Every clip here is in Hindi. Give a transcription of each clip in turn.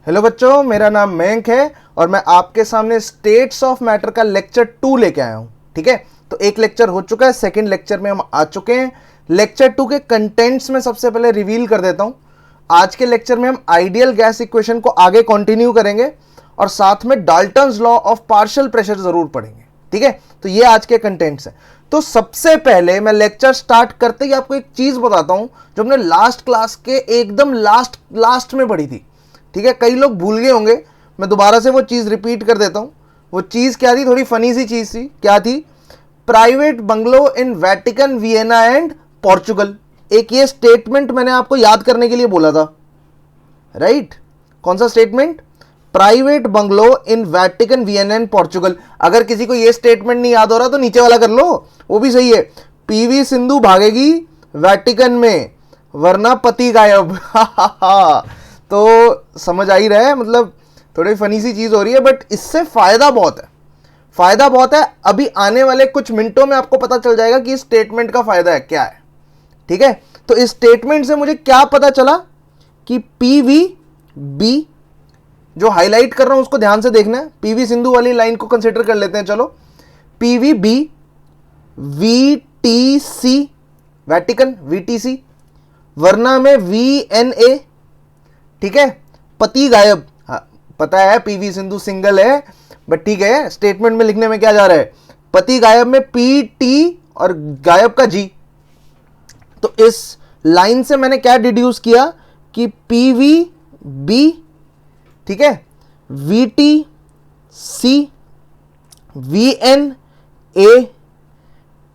हेलो बच्चों, मेरा नाम मयंक है और मैं आपके सामने स्टेट्स ऑफ मैटर का लेक्चर 2 लेके आया हूं। ठीक है, तो एक लेक्चर हो चुका है, सेकंड लेक्चर में हम आ चुके हैं। लेक्चर 2 के कंटेंट्स में सबसे पहले रिवील कर देता हूं। आज के लेक्चर में हम आइडियल गैस इक्वेशन को आगे कंटिन्यू करेंगे और साथ में Dalton's law of partial pressure जरूर पढ़ेंगे। ठीक है, तो ये आज के कंटेंट्स हैं। तो सबसे पहले मैं लेक्चर स्टार्ट करते ही आपको एक चीज बताता हूं जो हमने लास्ट क्लास के एकदम लास्ट में पढ़ी थी। ठीक है, कई लोग भूल गए होंगे, मैं दोबारा से वो चीज रिपीट कर देता हूं। वो चीज क्या थी? थोड़ी फनी सी चीज थी। क्या थी? Private bungalow in Vatican, Vienna and Portugal. एक ये स्टेटमेंट मैंने आपको याद करने के लिए बोला था, राइट? कौन सा statement? Private bungalow in Vatican, Vienna and Portugal. अगर किसी को ये स्टेटमेंट नहीं याद हो रहा तो नीचे वाला कर लो, वो भी सही है। पीवी सिंधु भागेगी वेटिकन में वरना पति गायब। तो समझ आ ही रहा है, मतलब थोड़ी फनी सी चीज हो रही है, बट इससे फायदा बहुत है। फायदा बहुत है। अभी आने वाले कुछ मिनटों में आपको पता चल जाएगा कि इस स्टेटमेंट का फायदा है क्या है। ठीक है, तो इस स्टेटमेंट से मुझे क्या पता चला कि पीवी बी, जो हाईलाइट कर रहा हूं उसको ध्यान से देखना है। पीवी सिंधु वाली लाइन को कंसिडर कर लेते हैं। चलो, पीवी बी वीटीसी, वेटिकन वीटीसी, वरना में वीएनए। ठीक है, पति गायब। हाँ, पता है पीवी सिंधु सिंगल है, बट ठीक है, स्टेटमेंट में लिखने में क्या जा रहा है? पति गायब में पीटी और गायब का जी। तो इस लाइन से मैंने क्या डिड्यूस किया कि पीवी बी, ठीक है, वीटी सी, वीएन ए,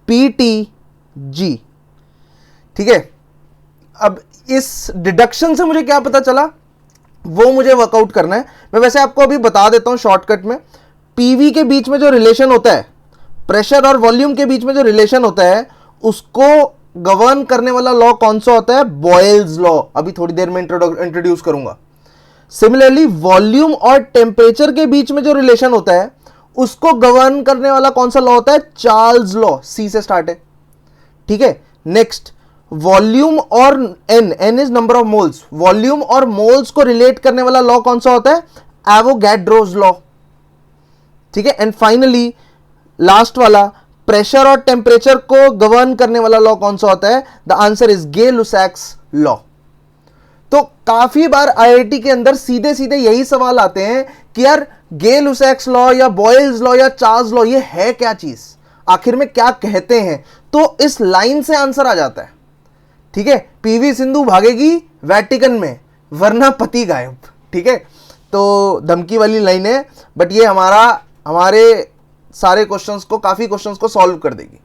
पीटी जी। ठीक है, अब इस डिडक्शन से मुझे क्या पता चला वो मुझे वर्कआउट करना है। मैं वैसे आपको अभी बता देता हूं शॉर्टकट में। पीवी के बीच में जो रिलेशन होता है, प्रेशर और वॉल्यूम के बीच में जो रिलेशन होता है, उसको गवर्न करने वाला लॉ कौन सा होता है? Boyle's law. अभी थोड़ी देर में इंट्रोड्यूस करूंगा। सिमिलरली वॉल्यूम और टेम्परेचर के बीच में जो रिलेशन होता है, उसको गवर्न करने वाला कौन सा लॉ होता है? Charles law. सी से स्टार्ट है। ठीक है, नेक्स्ट, वॉल्यूम और N is number of moles. Volume और मोल्स को रिलेट करने वाला लॉ कौन सा होता है? Avogadro's law. ठीक है, एंड फाइनली लास्ट वाला, प्रेशर और टेम्परेचर को गवर्न करने वाला लॉ कौन सा होता है? The answer is Gay Lussac's law. तो काफी बार आईआईटी के अंदर सीधे सीधे यही सवाल आते हैं कि यार गे-लुसैक्स लॉ या बॉयल्स लॉ या चार्ल्स लॉ, ये है क्या चीज, आखिर में क्या कहते हैं? तो इस लाइन से आंसर आ जाता है। ठीक है, पीवी सिंधु भागेगी वेटिकन में वरना पति गायब। ठीक है, तो धमकी वाली लाइन है, बट ये हमारे सारे क्वेश्चंस को, काफी क्वेश्चंस को सॉल्व कर देगी।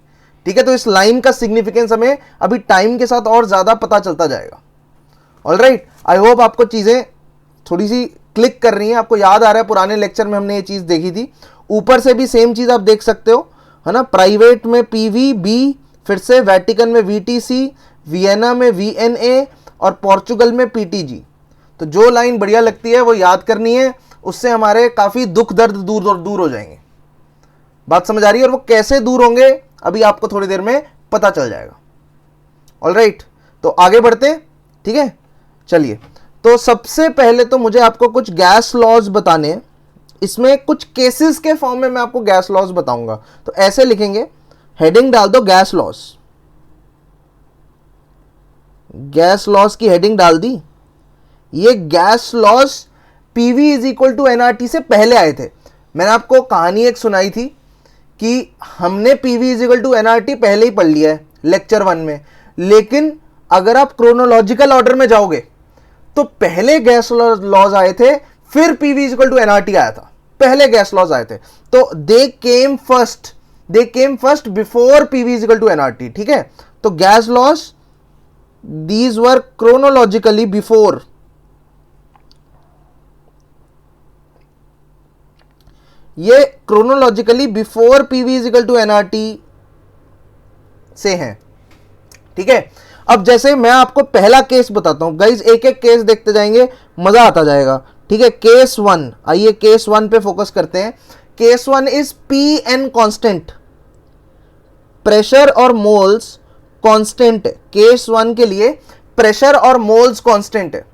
ठीक है, तो इस लाइन का सिग्निफिकेंस हमें अभी टाइम के साथ और ज्यादा पता चलता जाएगा। ऑलराइट, आई होप आपको चीजें थोड़ी सी क्लिक कर रही हैं, आपको याद आ रहा है पुराने लेक्चर में हमने ये चीज देखी थी। ऊपर से भी सेम चीज आप देख सकते हो, है ना? प्राइवेट में पीवी बी, फिर से वेटिकन में वीटीसी, वियना में वीएनए और पोर्चुगल में पीटीजी। तो जो लाइन बढ़िया लगती है वो याद करनी है, उससे हमारे काफी दुख दर्द दूर हो जाएंगे। बात समझ आ रही है? और वो कैसे दूर होंगे अभी आपको थोड़ी देर में पता चल जाएगा। ऑलराइट, तो आगे बढ़ते हैं। ठीक है, चलिए। तो सबसे पहले तो मुझे आपको कुछ गैस लॉज बताने हैं। इसमें कुछ केसेस के फॉर्म में मैं आपको गैस लॉज बताऊंगा। तो ऐसे लिखेंगे, हेडिंग डाल दो गैस लॉज। गैस लॉज की हेडिंग डाल दी। ये gas laws PV is equal to NRT से पहले आए थे। मैंने आपको कहानी एक सुनाई थी कि हमने PV is equal to NRT पहले ही पढ़ लिया है लेक्चर 1 में, लेकिन अगर आप क्रोनोलॉजिकल ऑर्डर में जाओगे तो पहले गैस लॉज आए थे, फिर PV is equal to NRT आया था। पहले गैस लॉज आए थे, तो they came first before PV is equal to NRT. ठीक है, तो gas laws these were chronologically before. ये chronologically before PV is equal to NRT से हैं। ठीक है, अब जैसे मैं आपको पहला केस बताता हूं गाइज, एक एक केस देखते जाएंगे, मजा आता जाएगा। ठीक है, केस 1, आइए केस 1 पे फोकस करते हैं। Case 1 is P N constant, pressure और मोल्स कांस्टेंट। केस 1 के लिए प्रेशर और मोल्स कांस्टेंट है।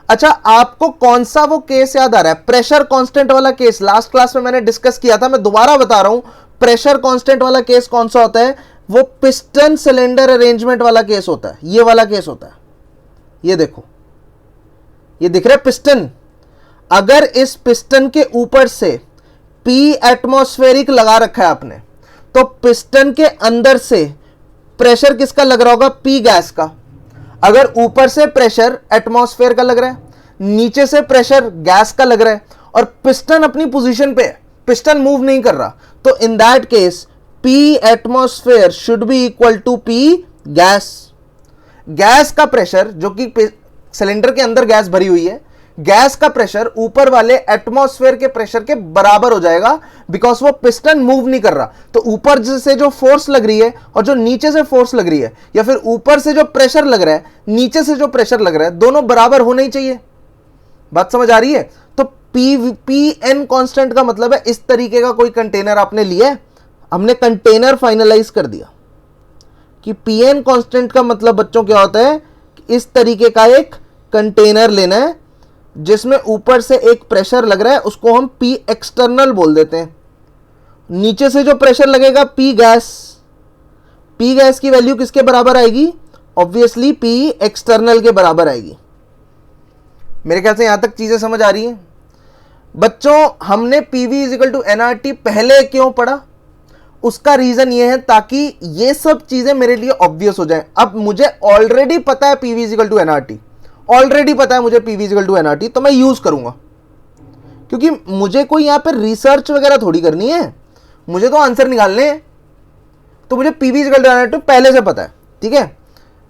अच्छा, आपको कौन सा वो केस याद आ रहा है? प्रेशर कांस्टेंट वाला केस लास्ट क्लास में मैंने डिस्कस किया था, मैं दोबारा बता रहा हूं। प्रेशर कांस्टेंट वाला केस कौन सा होता है? वो पिस्टन सिलेंडर अरेंजमेंट वाला केस होता है, ये वाला केस होता है। ये देखो, ये दिख रहा है पिस्टन। अगर इस पिस्टन के ऊपर से P एटमॉस्फेरिक लगा रखा है आपने, तो पिस्टन के अंदर से प्रेशर किसका लग रहा होगा? P गैस का। अगर ऊपर से प्रेशर एटमॉस्फेयर का लग रहा है, नीचे से प्रेशर गैस का लग रहा है, और पिस्टन अपनी पोजीशन पे है, पिस्टन मूव नहीं कर रहा, तो in that case P atmosphere should be equal to P gas. Gas का प्रेशर, जो कि सिलेंडर के अंदर गैस भरी हुई है, गैस का प्रेशर ऊपर वाले एटमॉस्फेयर के प्रेशर के बराबर हो जाएगा, बिकॉज वो पिस्टन मूव नहीं कर रहा। तो ऊपर से जो फोर्स लग रही है और जो नीचे से फोर्स लग रही है, या फिर ऊपर से जो प्रेशर लग रहा है, नीचे से जो प्रेशर लग रहा है, दोनों बराबर होने ही चाहिए। बात समझ आ रही है? तो Pn कांस्टेंट का मतलब है इस तरीके का कोई कंटेनर आपने लिया है, हमने कंटेनर फाइनलाइज कर दिया कि Pn कांस्टेंट का मतलब बच्चों क्या होता है? इस तरीके का एक कंटेनर लेना है जिसमें ऊपर से एक प्रेशर लग रहा है, उसको हम P एक्सटर्नल बोल देते हैं। नीचे से जो प्रेशर लगेगा P गैस, P गैस की वैल्यू किसके बराबर आएगी? ऑब्वियसली P एक्सटर्नल के बराबर आएगी। मेरे ख्याल से यहां तक चीजें समझ आ रही हैं बच्चों। हमने PV इजिकल टू NRT पहले क्यों पढ़ा? उसका रीजन ये है ताकि ये सब चीजें मेरे लिए ऑब्वियस हो जाए। अब मुझे ऑलरेडी पता है PV is equal to NRT, already पता है मुझे PV इजिकल टू NRT, तो मैं यूज करूंगा, क्योंकि मुझे कोई यहां पर रिसर्च वगैरह थोड़ी करनी है, मुझे तो आंसर निकालने हैं। तो मुझे PV इजिकल टू NRT पहले से पता है, ठीक है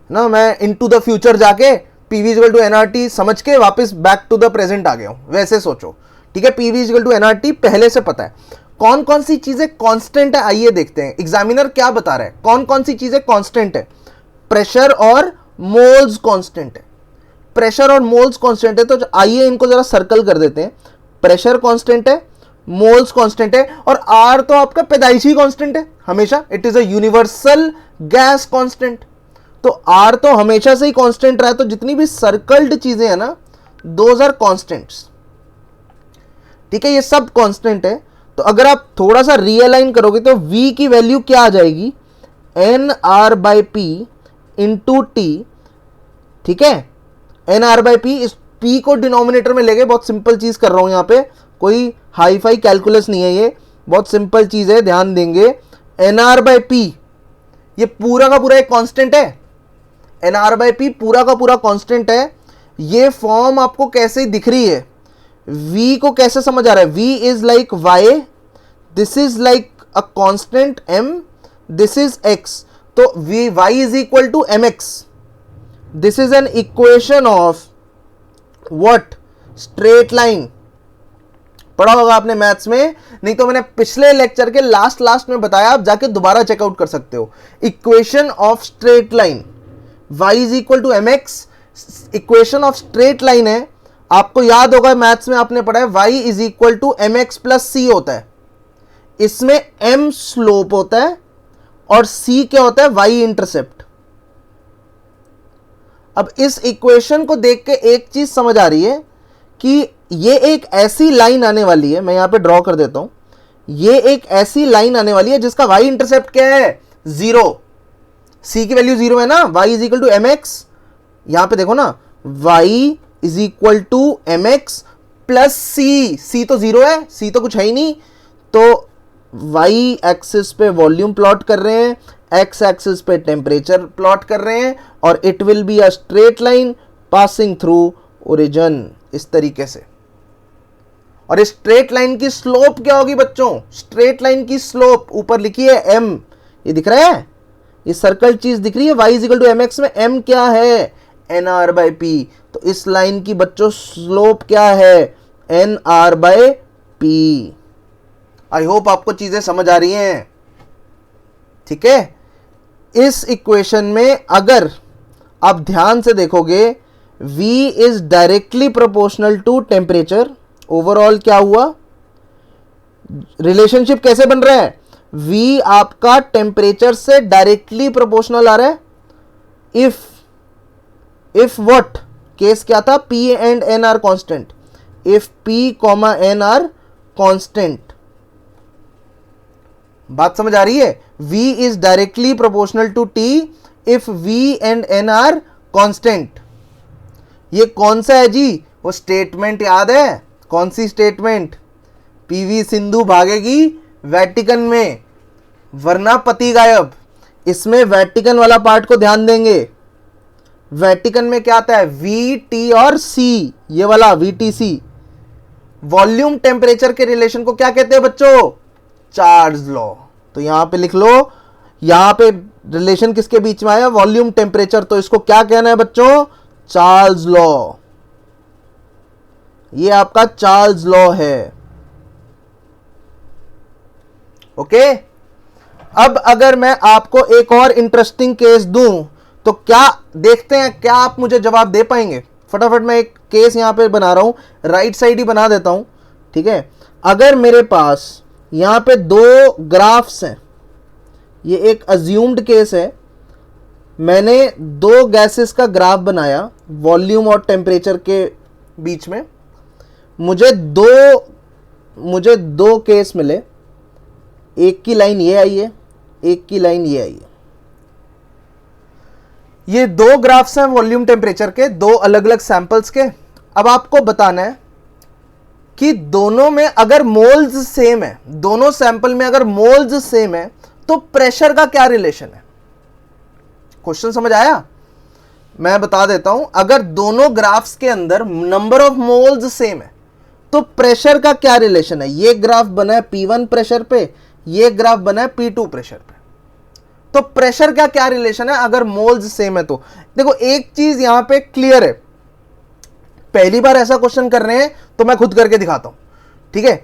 ना। मैं इनटू द फ्यूचर जाके PV इजिकल टू NRT समझ के वापस बैक टू द प्रेजेंट आ गया हूं, वैसे सोचो, ठीक है। PV इजिकल टू NRT पहले से पता है। कौन कौन सी चीजें कांस्टेंट है, आइए देखते हैं एग्जामिनर क्या बता रहा है। कौन कौन सी चीजें कांस्टेंट है? प्रेशर और मोल्स कांस्टेंट है। प्रेशर और मोल्स कांस्टेंट है, तो आइए इनको जरा सर्कल कर देते हैं। प्रेशर कांस्टेंट है, मोल्स कांस्टेंट है, और आर तो आपका पैदाइशी कांस्टेंट है हमेशा, it is a universal gas constant. तो आर तो हमेशा से ही कांस्टेंट रहा है, तो जितनी भी सर्कल्ड चीजें हैं ना, दोज आर कांस्टेंट्स, ठीक है, ये सब कांस्टेंट है। तो अगर आप थोड़ा सा रियलाइन करोगे तो V की वैल्यू क्या आ जाएगी? NR/P इंटू टी, ठीक है। NR/P, इस P को डिनोमिनेटर में लेके, बहुत सिंपल चीज कर रहा हूं यहां पे, कोई हाई फाई कैलकुलस नहीं है, ये बहुत सिंपल चीज है, ध्यान देंगे। NR/P ये पूरा का पूरा एक कांस्टेंट है, NR/P पूरा का पूरा कांस्टेंट है। ये फॉर्म आपको कैसे दिख रही है? V को कैसे समझ आ रहा है? V is like Y, this is like a constant M, this is X, तो Y is equal to MX। This is an equation of what? Straight line. पढ़ा होगा आपने मैथ्स में, नहीं तो मैंने पिछले लेक्चर के लास्ट में बताया, आप जाके दोबारा चेकआउट कर सकते हो। Equation of straight line, Y is equal to MX, equation of straight line है। आपको याद होगा मैथ्स में आपने पढ़ा है Y is equal to MX plus C होता है। इसमें M स्लोप होता है और C क्या होता है? Y intercept. अब इस इक्वेशन को देख के एक चीज समझ आ रही है कि ये एक ऐसी लाइन आने वाली है, मैं यहां पे ड्रॉ कर देता हूं, ये एक ऐसी लाइन आने वाली है जिसका Y इंटरसेप्ट क्या है? 0। C की वैल्यू 0 है ना, Y is equal to MX, यहां पे देखो ना, Y is equal to MX plus C तो 0 है, C तो कुछ है ही नहीं, तो Y एक्सिस पे वॉल्यूम प्लॉट कर रहे हैं, X एक्सिस पे टेम्परेचर प्लॉट कर रहे हैं, और it will be a straight line passing through origin, इस तरीके से। और इस स्ट्रेट लाइन की स्लोप क्या होगी बच्चों? स्ट्रेट लाइन की स्लोप ऊपर लिखी है M, ये दिख रहा है, ये सर्कल चीज दिख रही है। Y is equal to MX में M क्या है? NR/P। तो इस लाइन की बच्चों स्लोप क्या है? NR/P। आई होप आपको चीजें समझ आ रही हैं, ठीक है। इस इक्वेशन में अगर आप ध्यान से देखोगे, V is directly proportional to temperature. Overall क्या हुआ? रिलेशनशिप कैसे बन रहा है? V आपका टेम्परेचर से डायरेक्टली प्रोपोर्शनल आ रहा है। If what? केस क्या था, P and N are constant, if P comma N are constant. बात समझ आ रही है? V is directly proportional to T if V and N are constant. ये कौन सा है जी? वो स्टेटमेंट याद है? कौन सी स्टेटमेंट? पीवी सिंधु भागेगी वेटिकन में, वरना पति गायब। इसमें वेटिकन वाला पार्ट को ध्यान देंगे। वेटिकन में क्या आता है, वी टी और सी, ये वाला VTC। वॉल्यूम टेम्परेचर के रिलेशन को क्या कहते हैं बच्चों? Charles law. तो यहां पे लिख लो, यहां पे रिलेशन किसके बीच में आया? Volume temperature. तो इसको क्या कहना है बच्चों? Charles law. ये आपका चार्ल्स लॉ है। ओके। अब अगर मैं आपको एक और इंटरेस्टिंग केस दूं तो क्या देखते हैं, क्या आप मुझे जवाब दे पाएंगे? फटाफट मैं एक केस यहां पे बना रहा हूं, राइट साइड ही बना देता हूं, ठीक है। अगर मेरे पास यहां पे दो ग्राफ्स हैं, ये एक अज्यूम्ड केस है, मैंने दो गैसेस का ग्राफ बनाया वॉल्यूम और टेम्परेचर के बीच में, मुझे दो केस मिले, एक की लाइन ये आई है, एक की लाइन ये आई है। ये दो ग्राफ्स हैं वॉल्यूम टेम्परेचर के, दो अलग अलग सैंपल्स के। अब आपको बताना है कि दोनों में अगर मोल्स सेम है, दोनों सैंपल में अगर मोल्स सेम है तो प्रेशर का क्या रिलेशन है? क्वेश्चन समझ आया? मैं बता देता हूं, अगर दोनों ग्राफ्स के अंदर नंबर ऑफ मोल्स सेम है तो प्रेशर का क्या रिलेशन है? ये ग्राफ बना है P1 प्रेशर पे, ये ग्राफ बना है P2 प्रेशर पे। तो प्रेशर का क्या रिलेशन है अगर मोल्स सेम है? तो देखो एक चीज यहां पे क्लियर है, पहली बार ऐसा क्वेश्चन कर रहे हैं तो मैं खुद करके दिखाता हूं, ठीक है।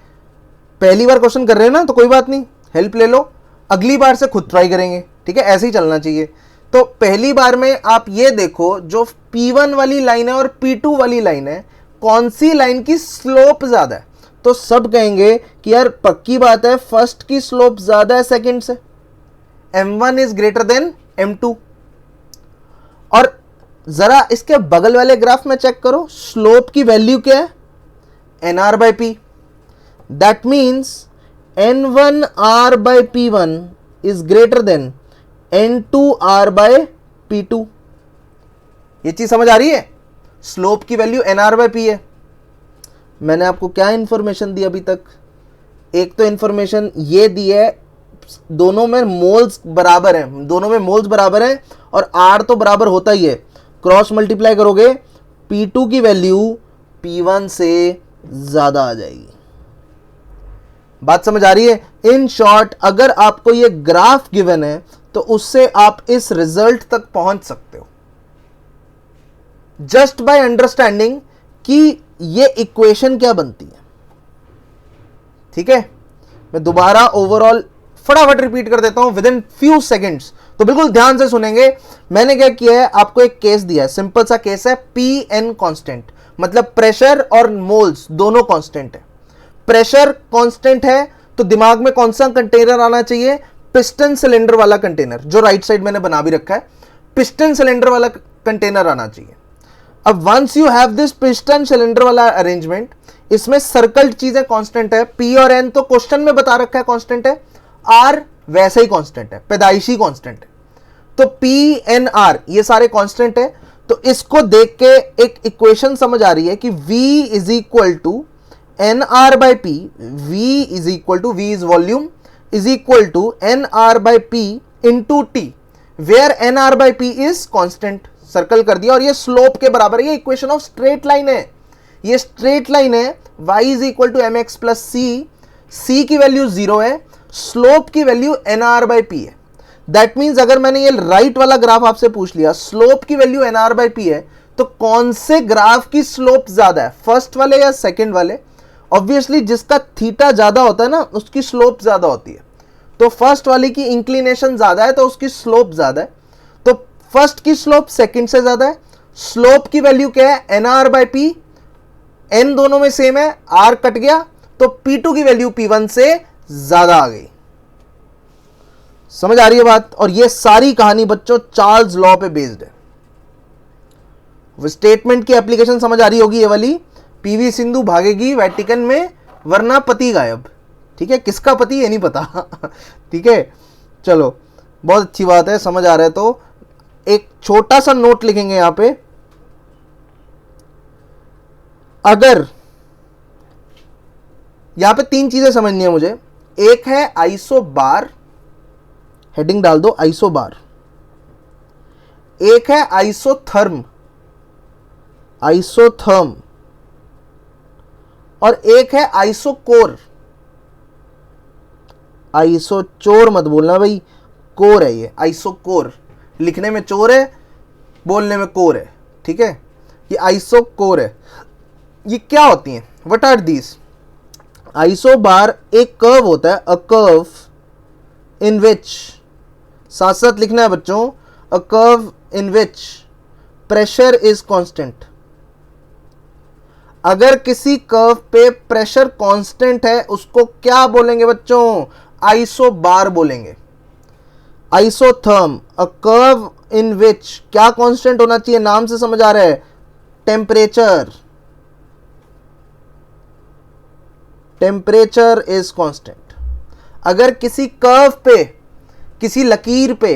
पहली बार क्वेश्चन कर रहे हैं ना तो कोई बात नहीं, हेल्प ले लो, अगली बार से खुद ट्राई करेंगे, ठीक है। ऐसे ही चलना चाहिए। तो पहली बार में आप ये देखो, जो P1 वाली लाइन है और P2 वाली लाइन है, कौन सी लाइन की स्लोप ज्यादा है? तो सब कहेंगे कि यार पक्की बात है, फर्स्ट की स्लोप ज्यादा है सेकंड से, M1 is greater then M2। और जरा इसके बगल वाले ग्राफ में चेक करो, स्लोप की वैल्यू क्या है? NR/P। That means N1R/P1 is greater then N2R/P2। ये चीज समझ आ रही है? स्लोप की वैल्यू NR/P है। मैंने आपको क्या इंफॉर्मेशन दी अभी तक? एक तो इंफॉर्मेशन ये दी है, दोनों में मोल्स बराबर हैं, दोनों में मोल्स बराबर हैं और R तो बराबर होता ही है। क्रॉस मल्टीप्लाई करोगे P2 की वैल्यू P1 से ज्यादा आ जाएगी। बात समझ आ रही है? इन शॉर्ट, अगर आपको ये ग्राफ गिवन है तो उससे आप इस रिजल्ट तक पहुंच सकते हो जस्ट बाय अंडरस्टैंडिंग कि ये इक्वेशन क्या बनती है, ठीक है। मैं दोबारा ओवरऑल फटाफट रिपीट कर देता हूं विद इन फ्यू सेकेंड्स, तो बिल्कुल ध्यान से सुनेंगे। मैंने क्या किया है, आपको एक केस दिया है, सिंपल सा केस है, Pn कांस्टेंट, मतलब प्रेशर और मोल्स दोनों कांस्टेंट है। प्रेशर कांस्टेंट है तो दिमाग में कौन सा कंटेनर आना चाहिए? पिस्टन सिलेंडर वाला कंटेनर, जो राइट साइड मैंने बना भी रखा है, पिस्टन सिलेंडर वाला कंटेनर आना चाहिए। अब once you have this piston cylinder वाला अरेंजमेंट, इसमें सर्कल्ड चीजें कांस्टेंट है, P और N तो क्वेश्चन में बता रखा है कांस्टेंट है, R वैसे ही कांस्टेंट है, पैदाइशी कांस्टेंट है। तो P N R ये सारे कांस्टेंट है। तो इसको देख के एक इक्वेशन समझ आ रही है कि V is equal to NR/P, V is equal to, V is volume, is equal to NR/P into T, where NR/P is constant. Circle कर दिया और ये स्लोप के बराबर है। ये इक्वेशन ऑफ स्ट्रेट लाइन है, ये स्ट्रेट लाइन है। y is equal to mx plus C, c की वैल्यू 0 है, स्लोप की वैल्यू NR/P है। दैट मीन्स अगर मैंने ये राइट वाला ग्राफ आपसे पूछ लिया, स्लोप की वैल्यू NR/P है, तो कौन से ग्राफ की स्लोप ज्यादा है, फर्स्ट वाले या सेकंड वाले? ऑब्वियसली जिसका थीटा ज्यादा होता है ना, उसकी स्लोप ज्यादा होती है। तो फर्स्ट वाले की इंक्लिनेशन ज्यादा है तो उसकी स्लोप ज्यादा है। तो फर्स्ट की स्लोप सेकंड से ज्यादा है। स्लोप की वैल्यू क्या है? NR/P। N दोनों में सेम है, R कट गया तो P2 की वैल्यू P1 से ज्यादा आ गई। समझ आ रही है बात? और ये सारी कहानी बच्चों चार्ल्स लॉ पे बेस्ड है। स्टेटमेंट की एप्लीकेशन समझ आ रही होगी ये वाली, पीवी सिंधु भागेगी वेटिकन में वरना पति गायब। ठीक है, किसका पति ये नहीं पता। ठीक है, चलो बहुत अच्छी बात है, समझ आ रहा है। तो एक छोटा सा नोट लिखेंगे यहां पे, अगर यहां पे 3 चीजें समझनी है मुझे। एक है आइसो बार, हेडिंग डाल दो आइसो बार। एक है आइसोथर्म, आइसोथर्म, और एक है आइसोकोर। आइसोचोर मत बोलना भाई, कोर है ये, आइसोकोर। लिखने में चोर है, बोलने में कोर है। ठीक है, ये आइसोकोर है। ये क्या होती हैं, व्हाट आर दीज? आइसो बार एक कर्व होता है, अ कर्व इन विच, साथ साथ लिखना है बच्चों, a curve in which pressure is constant. अगर किसी कर्व पे प्रेशर कांस्टेंट है उसको क्या बोलेंगे बच्चों? आइसो बार बोलेंगे। आइसोथर्म, अ कर्व इन विच क्या कांस्टेंट होना चाहिए, नाम से समझ आ रहा है, टेम्परेचर। Temperature is constant. अगर किसी कर्व पे, किसी लकीर पे,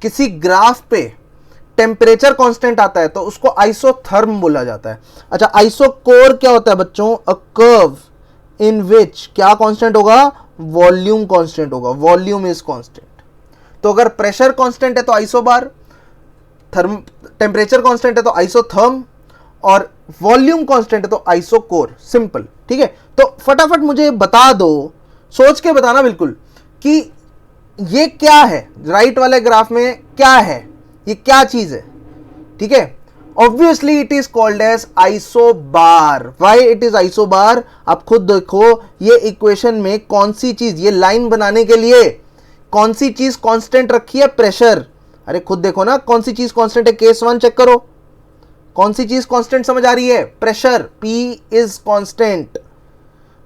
किसी ग्राफ पे टेम्परेचर कांस्टेंट आता है तो उसको आइसोथर्म बोला जाता है। अच्छा, आइसोकोर क्या होता है बच्चों? अ कर्व इन विच क्या कांस्टेंट होगा? वॉल्यूम कांस्टेंट होगा, वॉल्यूम इज कांस्टेंट। तो अगर प्रेशर कांस्टेंट है तो आइसोबार, थर्म टेम्परेचर कांस्टेंट है तो आइसोथर्म, और वॉल्यूम कांस्टेंट है तो आइसोकोर। सिंपल। ठीक है, तो फटाफट मुझे बता दो, सोच के बताना बिल्कुल, कि ये क्या है राइट वाले ग्राफ में, क्या है ये, क्या चीज है? ठीक है, obviously it is called as isobar. Why it is isobar? आप खुद देखो ये इक्वेशन में कौन सी चीज, ये लाइन बनाने के लिए कौन सी चीज कांस्टेंट रखी है? प्रेशर। अरे खुद देखो ना कौन सी चीज कांस्टेंट है, केस 1 चेक करो, कौन सी चीज कांस्टेंट समझ आ रही है? Pressure, P is constant.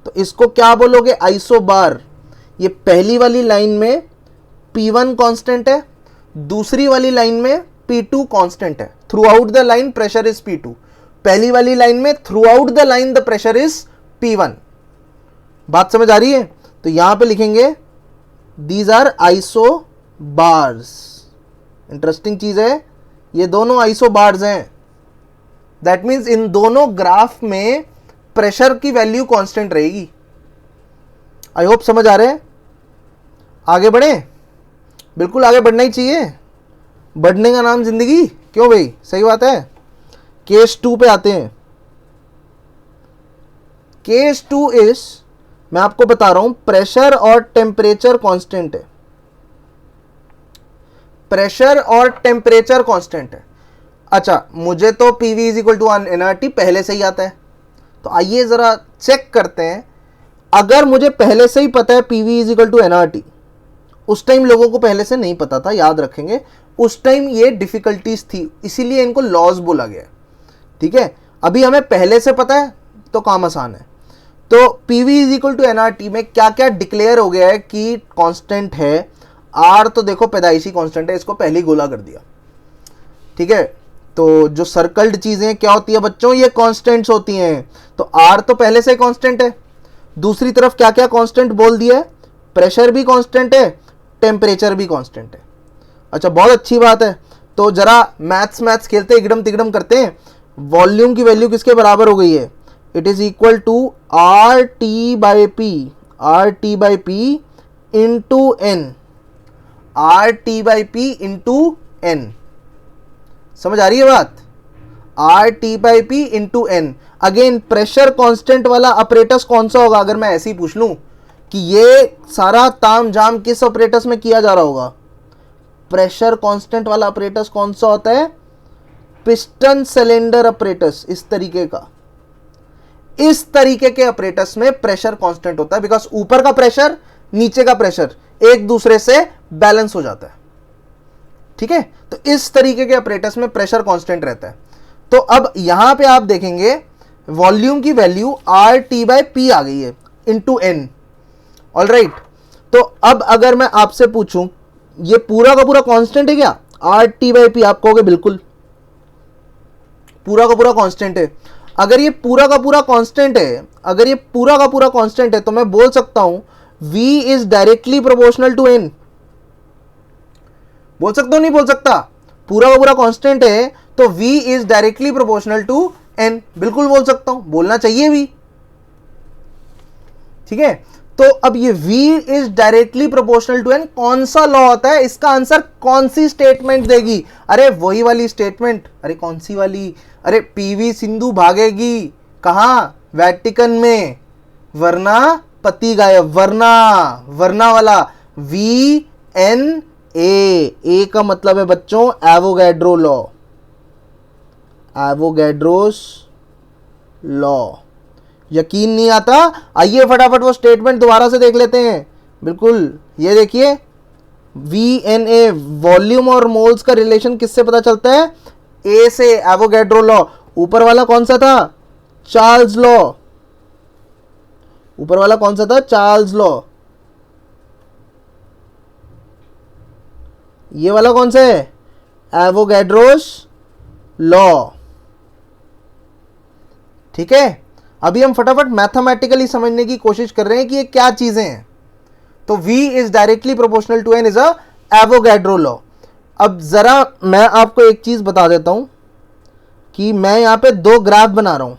तो इसको क्या बोलोगे? आइसोबार। ये पहली वाली लाइन में P1 कांस्टेंट है, दूसरी वाली लाइन में P2 कांस्टेंट है। Through out the line pressure is P2। पहली वाली लाइन में through out the line the pressure is P1। बात समझ आ रही है? तो यहां पे लिखेंगे these are isobars. Interesting चीज है, ये दोनों आइसो बार्स हैं। दैट मीन्स इन दोनों ग्राफ में प्रेशर की वैल्यू कांस्टेंट रहेगी। आई होप समझ आ रहे हैं। आगे बढ़े, बिल्कुल आगे बढ़ना ही चाहिए, बढ़ने का नाम जिंदगी। क्यों भाई, सही बात है। केस 2 पे आते हैं। केस 2 इज, मैं आपको बता रहा हूं, प्रेशर और टेम्परेचर कांस्टेंट है। प्रेशर और टेम्परेचर कांस्टेंट है। अच्छा, मुझे तो PV is equal to NRT पहले से ही आता है, तो आइए जरा चेक करते हैं। अगर मुझे पहले से ही पता है PV is equal to NRT, उस टाइम लोगों को पहले से नहीं पता था, याद रखेंगे, उस टाइम ये डिफिकल्टीज थी, इसीलिए इनको लॉज बोला गया। ठीक है, अभी हमें पहले से पता है तो काम आसान है। तो PV is equal to NRT में क्या क्या डिक्लेयर हो गया है कि कांस्टेंट है। आर तो देखो पैदाइशी कांस्टेंट है, इसको पहले ही गोला कर दिया। ठीक है, तो जो सर्कल्ड चीजें क्या होती है बच्चों, ये कांस्टेंट्स होती हैं। तो आर तो पहले से कांस्टेंट है। दूसरी तरफ क्या क्या कांस्टेंट बोल दिया है? प्रेशर भी कांस्टेंट है, टेम्परेचर भी कांस्टेंट है। अच्छा, बहुत अच्छी बात है। तो जरा मैथ्स खेलते इकड़म तिकड़म करते हैं। वॉल्यूम की वैल्यू किसके बराबर हो गई है? It is equal to R T by P, R T by P into N, R T by P into N. समझ आ रही है बात? R T by P into N. Again pressure constant वाला ऑपरेटस कौन सा होगा? अगर मैं ऐसे ही पूछ लूं कि ये सारा ताम जाम किस ऑपरेटस में किया जा रहा होगा, प्रेशर कांस्टेंट वाला ऑपरेटस कौन सा होता है? Piston cylinder apparatus. इस तरीके का, इस तरीके के ऑपरेटस में प्रेशर कांस्टेंट होता है, बिकॉज ऊपर का प्रेशर नीचे का प्रेशर एक दूसरे से बैलेंस हो जाता है। ठीक है, तो इस तरीके के ऑपरेटस में प्रेशर कांस्टेंट रहता है। तो अब यहां पे आप देखेंगे वॉल्यूम की value R T by P आ गई है इंटू एन। ऑल राइट, तो अब अगर मैं आपसे पूछूं ये पूरा का पूरा कांस्टेंट है क्या? आर टी बाई पी, आप कहोगे बिल्कुल। पूरा का पूरा कांस्टेंट है। अगर ये पूरा का पूरा कांस्टेंट है, अगर ये पूरा का पूरा कांस्टेंट है, तो मैं बोल सकता हूं v is directly proportional to n। बोल सकता हूं नहीं बोल सकता? पूरा का पूरा कांस्टेंट है तो v is directly proportional to n, बिल्कुल बोल सकता हूं, बोलना चाहिए भी। ठीक है, तो अब ये v is directly proportional to n कौन सा लॉ होता है? इसका आंसर कौन सी स्टेटमेंट देगी? अरे वही वाली स्टेटमेंट। अरे कौन सी वाली? अरे पीवी सिंधु भागेगी कहां? वेटिकन में, वरना पति गायब। वरना वाला VNA का मतलब है बच्चों एवोगैड्रो लॉ, एवोगैड्रोस लॉ। यकीन नहीं आता? आइए फटाफट वो स्टेटमेंट दोबारा से देख लेते हैं। बिल्कुल, ये देखिए VNA वॉल्यूम और मोल्स का रिलेशन किससे पता चलता है? ए से, एवोगैड्रो लॉ। ऊपर वाला कौन सा था? Charles law. ऊपर वाला कौन सा था? Charles law. ये वाला कौन सा है? Avogadro's law. ठीक है, अभी हम फटाफट मैथमेटिकली समझने की कोशिश कर रहे हैं कि ये क्या चीजें हैं। तो v is directly proportional to n is a Avogadro law. अब जरा मैं आपको एक चीज बता देता हूं कि मैं यहां पे दो ग्राफ बना रहा हूं।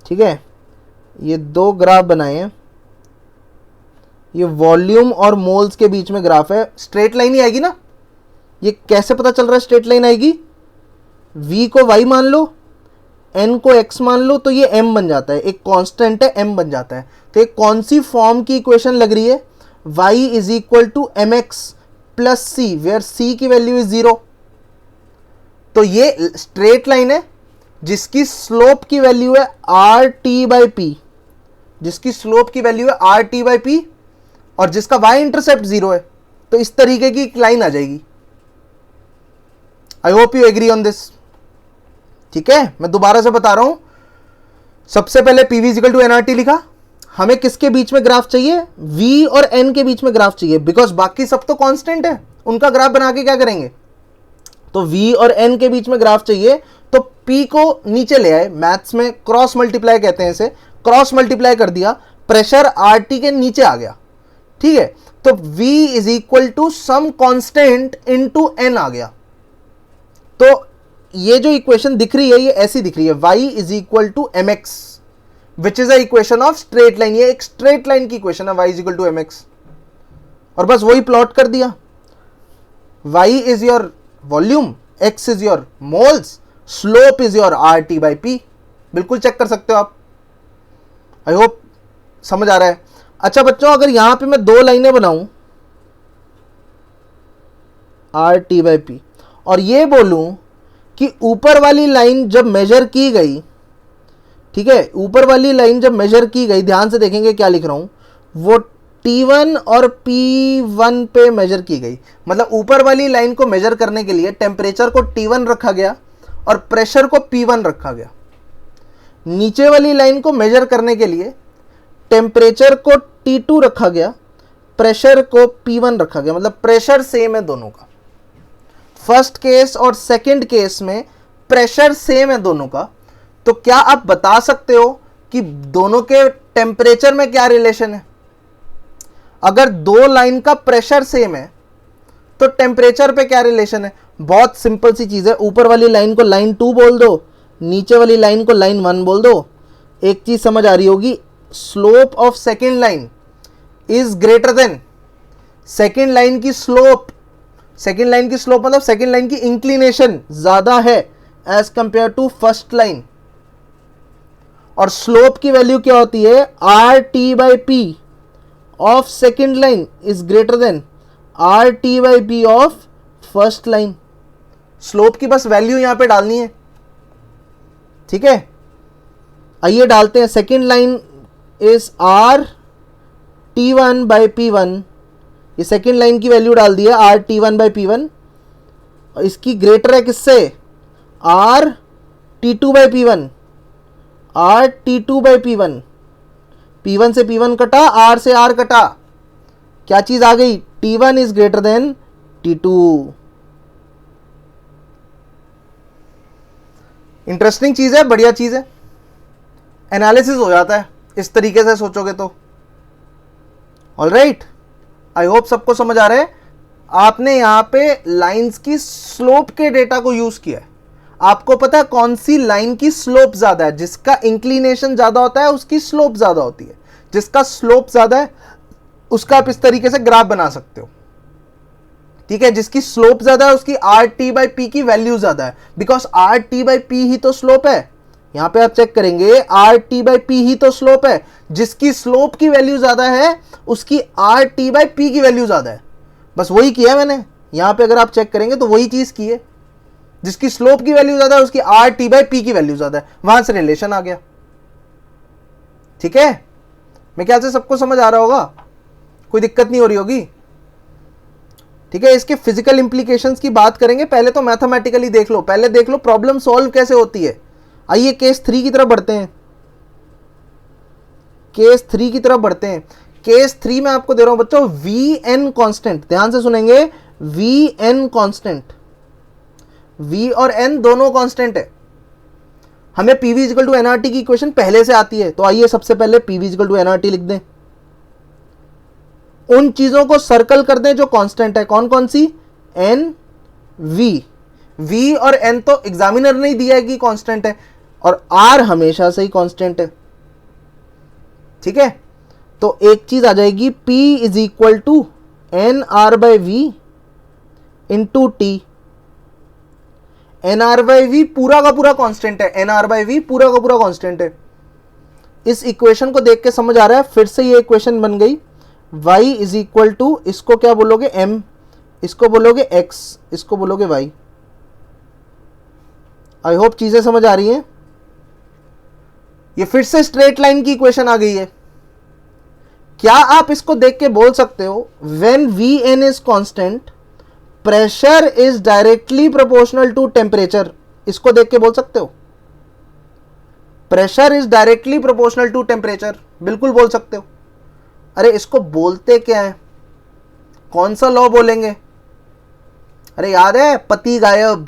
ठीक है, ये दो ग्राफ बनाए हैं। ये वॉल्यूम और मोल्स के बीच में ग्राफ है। स्ट्रेट लाइन ही आएगी ना? ये कैसे पता चल रहा है स्ट्रेट लाइन आएगी? v को y मान लो, n को x मान लो, तो ये m बन जाता है। एक कांस्टेंट है, m बन जाता है। तो ये कौन सी फॉर्म की इक्वेशन लग रही है? y is equal to mx plus c, where c की वैल्यू इज 0। तो ये स्ट्रेट लाइन है जिसकी स्लोप की वैल्यू है आर टी बाई पी, जिसकी स्लोप की वैल्यू है आर टी बाई पी, और जिसका y इंटरसेप्ट 0 है। तो इस तरीके की एक लाइन आ जाएगी। I hope you agree on this. ठीक है, मैं दोबारा से बता रहा हूं। सबसे पहले पीवी इक्वल टू एनआरटी लिखा। हमें किसके बीच में ग्राफ चाहिए? v और n के बीच में ग्राफ चाहिए, बिकॉज बाकी सब तो कांस्टेंट है। उनका ग्राफ बना के क्या करेंगे? तो v और n के बीच में ग्राफ चाहिए, तो p को नीचे ले आए। मैथ्स में क्रॉस मल्टीप्लाई कहते हैं इसे। क्रॉस मल्टीप्लाई कर दिया, प्रेशर RT के नीचे आ गया। ठीक है, तो v is equal to some constant into n आ गया। तो ये जो इक्वेशन दिख रही है ये ऐसी दिख रही है, y is equal to mx, which is a equation of straight line. ये एक स्ट्रेट लाइन की इक्वेशन है, y is equal to mx, और बस वही प्लॉट कर दिया। y is your volume, x is your moles, slope is your RT by P। बिल्कुल चेक कर सकते हो आप। आई होप समझ आ रहा है। अच्छा बच्चों, अगर यहां पे मैं दो लाइनें बनाऊं RT बाई P, और ये बोलूं कि ऊपर वाली लाइन जब मेजर की गई, ठीक है, ऊपर वाली लाइन जब मेजर की गई, ध्यान से देखेंगे क्या लिख रहा हूं, वो T1 और P1 पे मेजर की गई। मतलब ऊपर वाली लाइन को मेजर करने के लिए टेम्परेचर को T1 रखा गया और प्रेशर को P1 रखा गया। नीचे वाली लाइन को मेजर करने के लिए टेम्परेचर को T2 रखा गया, प्रेशर को P1 रखा गया। मतलब प्रेशर सेम है दोनों का। फर्स्ट केस और सेकंड केस में प्रेशर सेम है दोनों का। तो क्या आप बता सकते हो कि दोनों के टेम्परेचर में क्या रिलेशन है? अगर दो लाइन का प्रेशर सेम है तो टेम्परेचर पे क्या रिलेशन है? बहुत सिंपल सी चीज है। ऊपर वाली लाइन को लाइन 2 बोल दो, नीचे वाली लाइन को लाइन 1 बोल दो। एक चीज समझ आ रही होगी, slope of second line is greater than second line की स्लोप। सेकेंड लाइन की स्लोप मतलब सेकेंड लाइन की इंक्लिनेशन ज्यादा है as compare to first line. और स्लोप की वैल्यू क्या होती है? R T by P of second line is greater than R T by P of first line. Slope की बस वैल्यू यहां पे डालनी है। ठीक है, आइए डालते हैं। Second line is R T one by P one. ये सेकेंड लाइन की वैल्यू डाल दी है R T one by P one, और इसकी ग्रेटर है किससे? R T two by P one. R T two by P one, P one से पी वन कटा, आर से आर कटा, क्या चीज आ गई? T1 is greater then 52। Interesting चीज है, बढ़िया चीज है, एनालिसिस हो जाता है इस तरीके से सोचोगे तो। ऑलराइट, आई होप सबको समझ आ रहा है। आपने यहां पे लाइंस की स्लोप के डेटा को यूज किया है। आपको पता है कौन सी लाइन की स्लोप ज्यादा है? जिसका इंक्लिनेशन ज्यादा होता है उसकी स्लोप ज्यादा होती है। जिसका स्लोप ज्यादा है उसका आप इस तरीके से ग्राफ बना सकते हो, ठीक है। जिसकी स्लोप ज्यादा है उसकी आर टी बाई पी की वैल्यू ज्यादा है, because R T by P ही तो स्लोप है। यहां पे आप चेक करेंगे आर टी बाई पी ही तो स्लोप है। जिसकी स्लोप की वैल्यू ज्यादा है उसकी आर टी बाई पी की वैल्यू ज्यादा है। बस वही किया है मैंने यहां पे, अगर आप चेक करेंगे तो वही चीज की है। जिसकी स्लोप की वैल्यू ज्यादा है उसकी आर टी बाई पी की वैल्यू ज्यादा है, वहां से रिलेशन आ गया। ठीक है, मैं ख्याल से सबको समझ आ रहा होगा, कोई दिक्कत नहीं हो रही होगी। ठीक है, इसके फिजिकल इंप्लीकेशंस की बात करेंगे, पहले तो मैथमेटिकली देख लो, पहले देख लो प्रॉब्लम सॉल्व कैसे होती है। आइए केस 3 की तरफ बढ़ते हैं। केस 3 की तरफ बढ़ते हैं। केस 3 में आपको दे रहा हूं बच्चों वी एन कांस्टेंट, ध्यान से सुनेंगे, वी एन कांस्टेंट, वी और एन दोनों कांस्टेंट है। हमें पीवी इक्वल टू एनआरटी की इक्वेशन पहले से आती है, तो आइए सबसे पहले पीवी इक्वल टू एनआरटी लिख दें। उन चीजों को सर्कल कर दें जो कांस्टेंट है। कौन कौन सी? N, V. वी और एन तो एग्जामिनर ने ही दिया है कि कांस्टेंट है, और आर हमेशा से ही कांस्टेंट है। ठीक है, तो एक चीज आ जाएगी, P is equal to N R by V into T. N R by V पूरा का पूरा कांस्टेंट है, एन आर बाई वी पूरा का पूरा कांस्टेंट है। इस इक्वेशन को देख के समझ आ रहा है, फिर से ये इक्वेशन बन गई y इज इक्वल टू, इसको क्या बोलोगे m, इसको बोलोगे x, इसको बोलोगे y। आई होप चीजें समझ आ रही हैं। ये फिर से स्ट्रेट लाइन की इक्वेशन आ गई है। क्या आप इसको देख के बोल सकते हो when Vn is constant pressure is directly proportional to temperature? इसको देख के बोल सकते हो pressure is directly proportional to temperature? बिल्कुल बोल सकते हो। अरे इसको बोलते क्या है, कौन सा लॉ बोलेंगे? अरे याद है, पति गायब।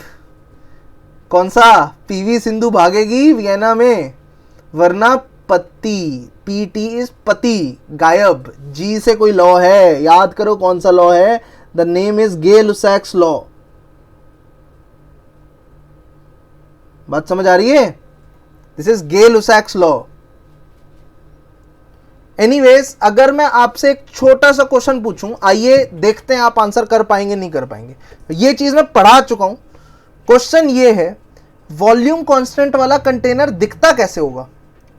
कौन सा? पीवी सिंधु भागेगी वियना में, वरना पति, पीटी इज पति, गायब। जी से कोई लॉ है, याद करो कौन सा लॉ है। The name is Gay Lussac's law. बात समझ आ रही है? This is Gay Lussac's law. Anyways, अगर मैं आपसे एक छोटा सा क्वेश्चन पूछूं, आइए देखते हैं आप आंसर कर पाएंगे नहीं कर पाएंगे। ये चीज मैं पढ़ा चुका हूं। क्वेश्चन ये है, वॉल्यूम कांस्टेंट वाला कंटेनर दिखता कैसे होगा?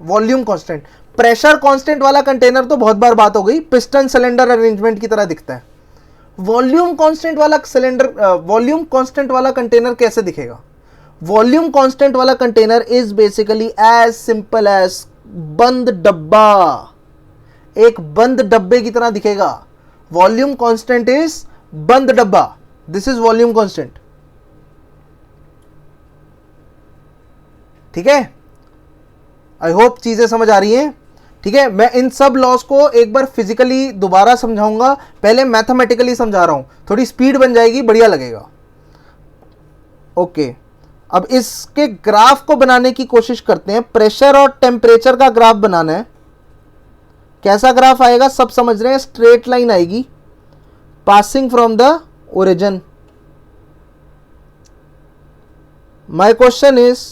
वॉल्यूम कांस्टेंट, प्रेशर कांस्टेंट वाला कंटेनर तो बहुत बार बात हो गई, पिस्टन सिलेंडर अरेंजमेंट की तरह दिखता है। वॉल्यूम कांस्टेंट वाला सिलेंडर, वॉल्यूम कांस्टेंट वाला कंटेनर कैसे दिखेगा? वॉल्यूम कांस्टेंट वाला container is basically as simple as बंद डब्बा, एक बंद डब्बे की तरह दिखेगा। वॉल्यूम कांस्टेंट इज बंद डब्बा, दिस इज वॉल्यूम कांस्टेंट। ठीक है, आई होप चीजें समझ आ रही हैं। ठीक है, मैं इन सब लॉस को एक बार फिजिकली दोबारा समझाऊंगा, पहले मैथमेटिकली समझा रहा हूं, थोड़ी स्पीड बन जाएगी, बढ़िया लगेगा। ओके, अब इसके ग्राफ को बनाने की कोशिश करते हैं। प्रेशर और टेम्परेचर का ग्राफ बनाना है। कैसा ग्राफ आएगा सब समझ रहे हैं, स्ट्रेट लाइन आएगी passing from the origin. My question is,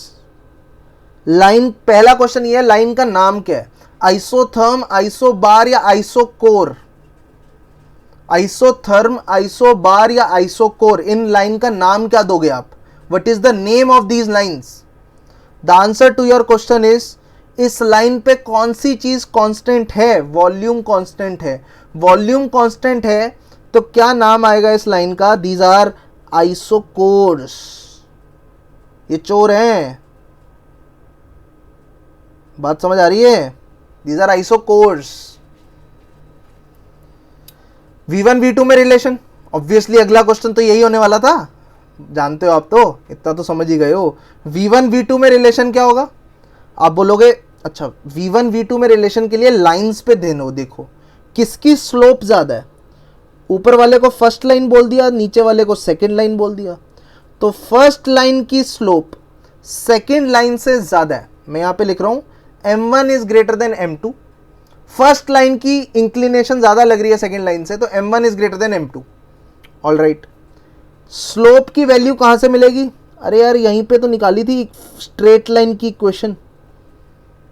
line, पहला क्वेश्चन ये है, लाइन का नाम क्या है? आइसोथर्म, आइसोबार या आइसोकोर? आइसोथर्म, आइसोबार या आइसोकोर, इन लाइन का नाम क्या दोगे आप? What is the name of these lines? The answer to your question is, इस लाइन पे कौन सी चीज कांस्टेंट है? वॉल्यूम कांस्टेंट है। वॉल्यूम कांस्टेंट है तो क्या नाम आएगा इस लाइन का? These are isochores. ये चोर हैं, बात समझ आ रही है? These are आइसोकोर्स। V1 V2 में रिलेशन, ऑब्वियसली अगला क्वेश्चन तो यही होने वाला था, जानते हो आप, तो इतना तो समझ ही गए हो। V1 V2 में रिलेशन क्या होगा? आप बोलोगे अच्छा V1 V2 में रिलेशन के लिए लाइंस पे देखो किसकी स्लोप ज्यादा है। ऊपर वाले को फर्स्ट लाइन बोल दिया, नीचे वाले को सेकंड लाइन बोल दिया। तो फर्स्ट लाइन की स्लोप सेकंड लाइन से ज़्यादा है। मैं यहाँ पे लिख रहा हूँ m1 is greater then m2। First line की इंक्लिनेशन ज़्यादा लग रही है सेकंड लाइन से, तो m1 is greater then m2। All right, slope की वैल्यू कहाँ से मिलेगी? अरे यार यहीं पे तो निकाली थी स्ट्रेट लाइन की इक्वेशन।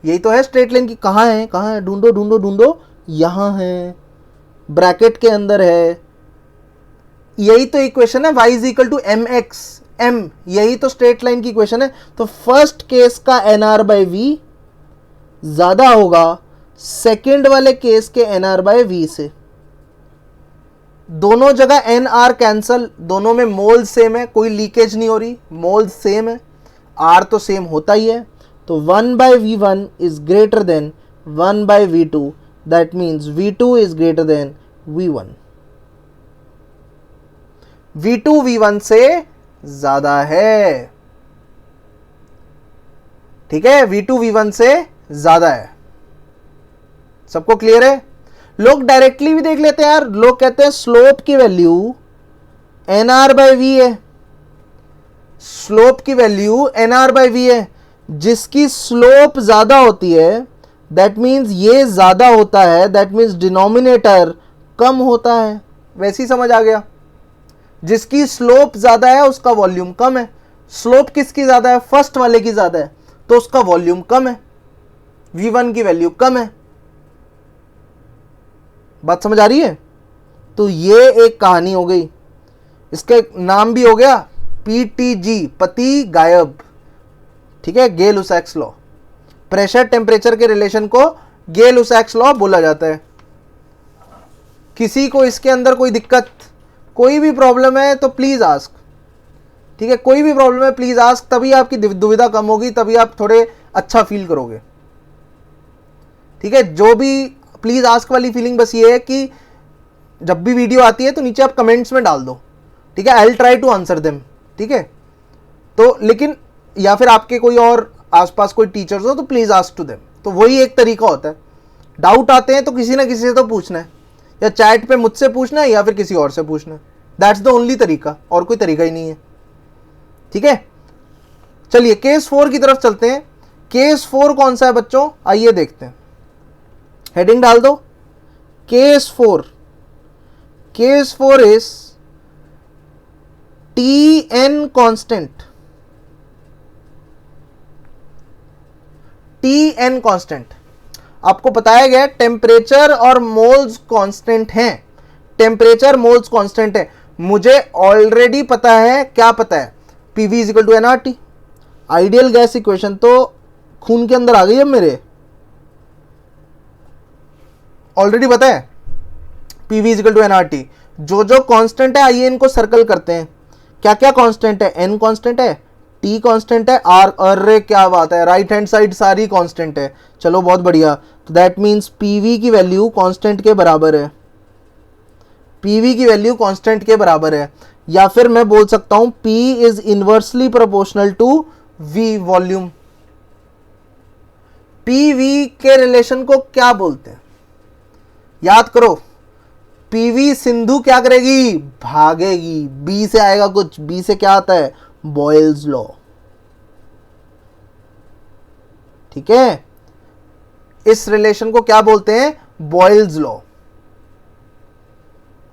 यही तो है स्ट्रेट लाइन की। कहाँ है, कहाँ है? ढूंढो ढूंढो ढूंढो, यहाँ है, ब्रैकेट के अंदर है। यही तो इक्वेशन है, y is equal to M X m, यही तो स्ट्रेट लाइन की इक्वेशन है। तो फर्स्ट केस का nr बाई वी ज्यादा होगा सेकेंड वाले केस के nr बाई वी से। दोनों जगह nr कैंसल, दोनों में मोल सेम है, कोई लीकेज नहीं हो रही, मोल सेम है, r तो सेम होता ही है। तो 1 by v1 is greater then 1 by v2, that means v2 is greater then v1। v2 v1 से ज्यादा है, ठीक है, v2 v1 से ज्यादा है। सबको क्लियर है? लोग डायरेक्टली भी देख लेते हैं यार, लोग कहते हैं स्लोप की वैल्यू nr बाई वी है, स्लोप की वैल्यू nr बाई वी है। जिसकी स्लोप ज्यादा होती है दैट मीन्स ये ज्यादा होता है, दैट मीन्स डिनोमिनेटर कम होता है। वैसे ही समझ आ गया? जिसकी स्लोप ज्यादा है उसका वॉल्यूम कम है। स्लोप किसकी ज्यादा है? फर्स्ट वाले की ज्यादा है, तो उसका वॉल्यूम कम है, v1 की वैल्यू कम है। बात समझ आ रही है? तो ये एक कहानी हो गई, इसका एक नाम भी हो गया PTG, पति गायब, ठीक है, गेल-लुसाक्स लॉ। प्रेशर टेम्परेचर के रिलेशन को गेल-लुसाक्स लॉ बोला जाता है। किसी को इसके अंदर कोई दिक्कत, कोई भी प्रॉब्लम है तो प्लीज आस्क, ठीक है, कोई भी प्रॉब्लम है प्लीज आस्क, तभी आपकी दुविधा कम होगी, तभी आप थोड़े अच्छा फील करोगे, ठीक है। जो भी प्लीज आस्क वाली फीलिंग बस ये है कि जब भी वीडियो आती है तो नीचे आप कमेंट्स में डाल दो, ठीक है, I will try to answer them, ठीक है। तो लेकिन या फिर आपके कोई और आसपास कोई टीचर्स हो तो प्लीज आस्क टू देम, तो वही एक तरीका होता है। डाउट आते हैं तो किसी ना किसी से तो पूछना है, या चैट पे मुझसे पूछना है या फिर किसी और से पूछना है, दैट्स द ओनली तरीका, और कोई तरीका ही नहीं है, ठीक है। चलिए केस 4 की तरफ चलते हैं। केस 4 कौन सा है बच्चों? आइए देखते हैं, हेडिंग डाल दो, case 4। Case 4 is Tn constant, Tn constant आपको बताया गया टेम्परेचर और मोल्स कांस्टेंट हैं, टेम्परेचर मोल्स कांस्टेंट है। मुझे ऑलरेडी पता है, क्या पता है? PV is equal to nRT। Ideal gas equation तो खून के अंदर आ गई है मेरे, ऑलरेडी पता है PV is equal to nRT। जो जो कांस्टेंट है आइए इनको सर्कल करते हैं। क्या क्या कांस्टेंट है? n कांस्टेंट है, T कांस्टेंट है, R, अरे क्या बात है, राइट हैंड साइड सारी कांस्टेंट है, चलो बहुत बढ़िया। तो दैट मीन्स PV की वैल्यू कांस्टेंट के बराबर है, PV की वैल्यू कांस्टेंट के बराबर है, या फिर मैं बोल सकता हूं P is inversely proportional to V volume. PV के रिलेशन को क्या बोलते हैं? याद करो, PV सिंधु क्या करेगी? भागेगी। B से आएगा कुछ, B से क्या आता है? बॉयल्स लॉ, ठीक है। इस रिलेशन को क्या बोलते हैं? Boyle's law.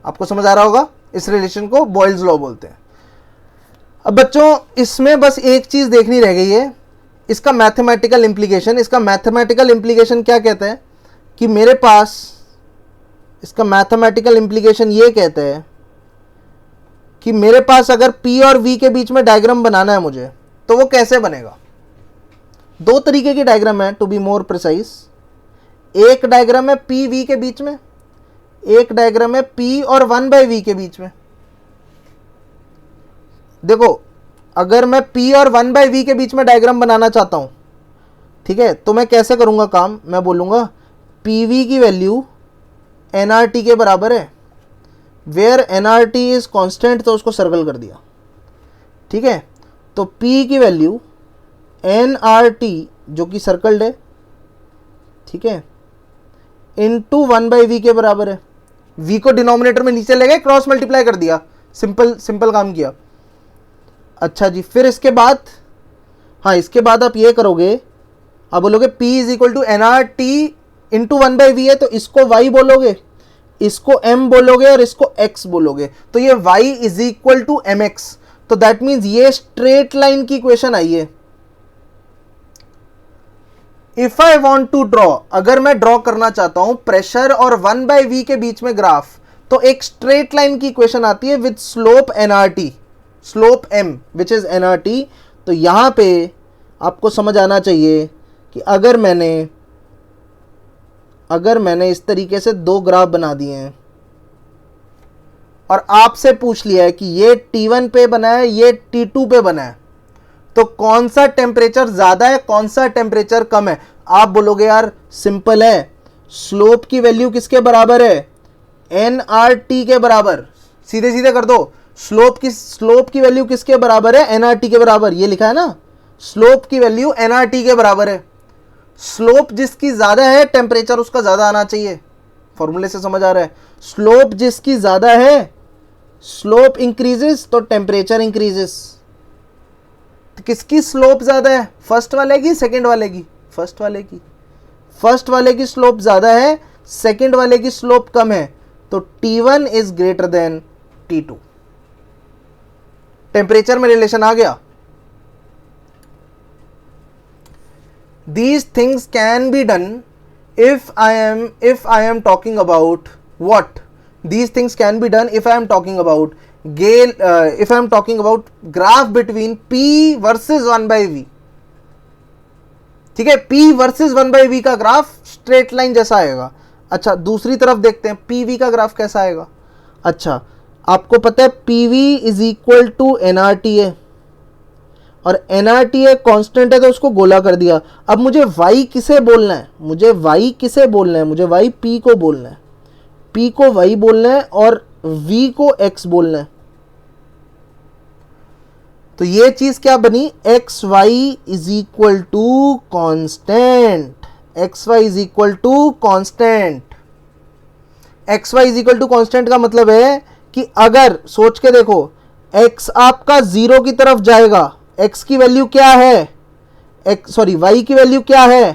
आपको समझ आ रहा होगा, इस रिलेशन को बॉयल्स लॉ बोलते हैं। अब बच्चों इसमें बस एक चीज देखनी रह गई है, इसका मैथमेटिकल इंप्लीकेशन। इसका मैथमेटिकल इंप्लीकेशन क्या कहता है कि मेरे पास, इसका मैथमेटिकल इंप्लीकेशन ये कहता है कि मेरे पास अगर P और V के बीच में डायग्राम बनाना है मुझे, तो वो कैसे बनेगा? दो तरीके की डायग्राम है टू बी मोर प्रिसाइज। एक डायग्राम है P V के बीच में, एक डायग्राम है P और 1/V के बीच में। देखो अगर मैं P और 1/V के बीच में डायग्राम बनाना चाहता हूं, ठीक है, तो मैं कैसे करूंगा काम? मैं बोलूंगा PV की वैल्यू nRT के बराबर है, वेयर nRT इज कांस्टेंट, तो उसको सर्कल कर दिया, ठीक है। तो P की वैल्यू nRT जो कि सर्कल्ड है, ठीक है, इंटू 1/V के बराबर है। v को डिनोमिनेटर में नीचे ले गए, क्रॉस मल्टीप्लाई कर दिया, सिंपल सिंपल काम किया। अच्छा जी, फिर इसके बाद, हाँ इसके बाद आप ये करोगे, आप बोलोगे p is equal to N R T into 1/v है, तो इसको y बोलोगे, इसको m बोलोगे और इसको x बोलोगे, तो ये y is equal to M X. तो दैट मीन्स ये स्ट्रेट लाइन की इक्वेशन आई है। If I want to draw, अगर मैं ड्रॉ करना चाहता हूं प्रेशर और 1/v के बीच में ग्राफ, तो एक स्ट्रेट लाइन की इक्वेशन आती है with slope nrt, slope m which is nrt। तो यहां पे आपको समझ आना चाहिए कि अगर मैंने इस तरीके से दो ग्राफ बना दिए हैं और आपसे पूछ लिया है कि ये T1 पे बना है, ये T2 पे बना है, तो कौन सा टेम्परेचर ज्यादा है, कौन सा टेम्परेचर कम है? आप बोलोगे यार सिंपल है, स्लोप की वैल्यू किसके बराबर है, nRT के बराबर, सीधे सीधे कर दो। स्लोप की वैल्यू किसके बराबर है, nRT के बराबर, ये लिखा है ना, स्लोप की वैल्यू nRT के बराबर है। स्लोप जिसकी ज्यादा है, टेम्परेचर उसका ज्यादा आना चाहिए, फॉर्मूले से समझ आ रहा है। स्लोप जिसकी ज्यादा है, स्लोप इंक्रीजेस तो टेम्परेचर इंक्रीजेस। तो किसकी स्लोप ज्यादा है, फर्स्ट वाले की सेकंड वाले की, फर्स्ट वाले की स्लोप ज्यादा है, सेकंड वाले की स्लोप कम है, तो T1 is greater then T2। Temperature में रिलेशन आ गया। These things can be done if I am talking about what? These things can be done if I am talking about if I am talking about graph between P versus 1/v। ठीक है, P वर्सेस 1/v का ग्राफ स्ट्रेट लाइन जैसा आएगा। अच्छा, दूसरी तरफ देखते हैं PV का ग्राफ कैसा आएगा। अच्छा, आपको पता है PV is equal to nRT है, और nRT है कांस्टेंट है, तो उसको गोला कर दिया। अब मुझे y किसे बोलना है, मुझे y P को बोलना है, P को y बोलना है और v को x बोलना है। तो ये चीज क्या बनी, X Y is equal to constant, X Y is equal to constant. X Y is equal to constant का मतलब है कि अगर सोच के देखो, x आपका 0 की तरफ जाएगा, x की वैल्यू क्या है, y की वैल्यू क्या है,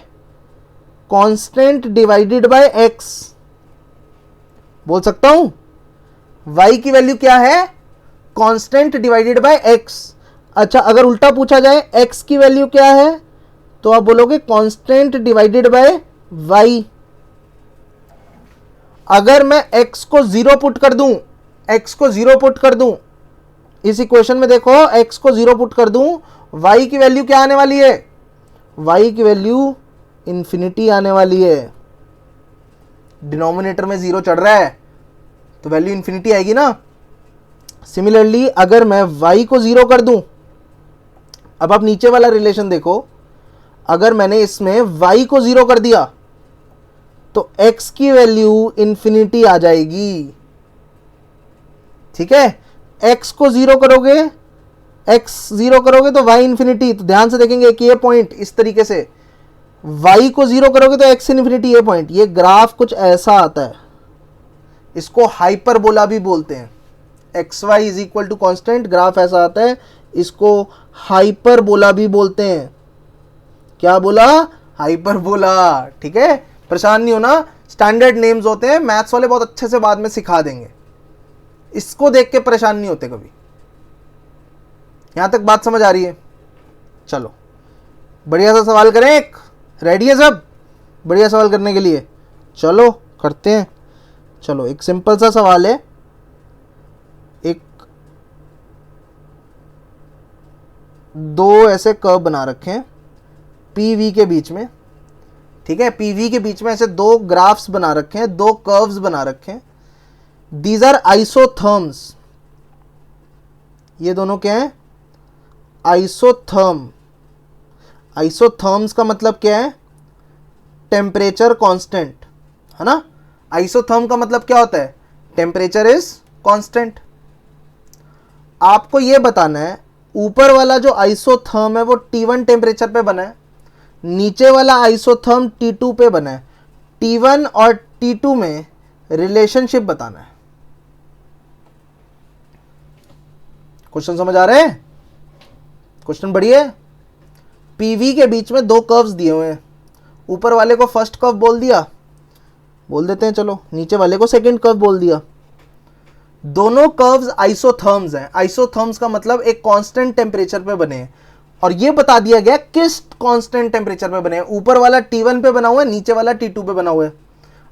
कांस्टेंट डिवाइडेड बाय x। बोल सकता हूं, y की वैल्यू क्या है, कांस्टेंट डिवाइडेड बाय x। अच्छा, अगर उल्टा पूछा जाए x की वैल्यू क्या है, तो आप बोलोगे कांस्टेंट डिवाइडेड बाय y। अगर मैं x को 0 पुट कर दूं, इस इक्वेशन में देखो, x को 0 पुट कर दूं, y की वैल्यू क्या आने वाली है, y की वैल्यू इंफिनिटी आने वाली है। डिनोमिनेटर में 0 चढ़ रहा है तो वैल्यू इंफिनिटी आएगी ना। सिमिलरली अगर मैं y को 0 कर दूं, अब आप नीचे वाला रिलेशन देखो, अगर मैंने इसमें y को 0 कर दिया तो x की वैल्यू इंफिनिटी आ जाएगी। ठीक है, x को 0 करोगे, तो y इंफिनिटी। तो ध्यान से देखेंगे कि ये पॉइंट इस तरीके से, y को 0 करोगे तो x इंफिनिटी, ये पॉइंट, ये ग्राफ कुछ ऐसा आता है, इसको हाइपरबोला भी बोलते हैं। X Y is equal to constant, graph ऐसा आता है, इसको हाइपरबोला भी बोलते हैं। क्या बोला, हाइपरबोला। ठीक है, परेशान नहीं होना, स्टैंडर्ड नेम्स होते हैं, मैथ्स वाले बहुत अच्छे से बाद में सिखा देंगे, इसको देख के परेशान नहीं होते कभी। यहां तक बात समझ आ रही है? चलो बढ़िया सा सवाल करें एक, रेडी है सब बढ़िया सवाल करने के लिए? चलो करते हैं। चलो एक सिंपल सा सवाल है, एक दो ऐसे कर्व बना रखे हैं PV के बीच में। ठीक है, PV के बीच में ऐसे दो ग्राफ्स बना रखे हैं, दो कर्व्स बना रखे हैं। These are isotherms. ये दोनों क्या है, आइसोथर्म। आइसोथर्म्स का मतलब क्या है, टेम्परेचर कांस्टेंट, है ना। आइसोथर्म का मतलब क्या होता है, टेम्परेचर इज कांस्टेंट। आपको यह बताना है ऊपर वाला जो आइसोथर्म है वो T1 टेम्परेचर पे बना है, नीचे वाला आइसोथर्म T2 पे बना है। T1 और T2 में रिलेशनशिप बताना है। क्वेश्चन समझ आ रहे हैं? क्वेश्चन बढ़िया है। पीवी के बीच में दो कर्व्स दिए हुए हैं, ऊपर वाले को फर्स्ट कर्व बोल दिया, बोल देते हैं चलो, नीचे वाले को सेकंड कर्व बोल दिया। दोनों कर्व्स आइसोथर्म्स हैं। आइसोथर्म्स का मतलब एक कांस्टेंट टेम्परेचर पे बने हैं, और ये बता दिया गया किस कांस्टेंट टेम्परेचर पे बने हैं। ऊपर वाला T1 पे बना हुआ है, नीचे वाला T2 पे बना हुआ है।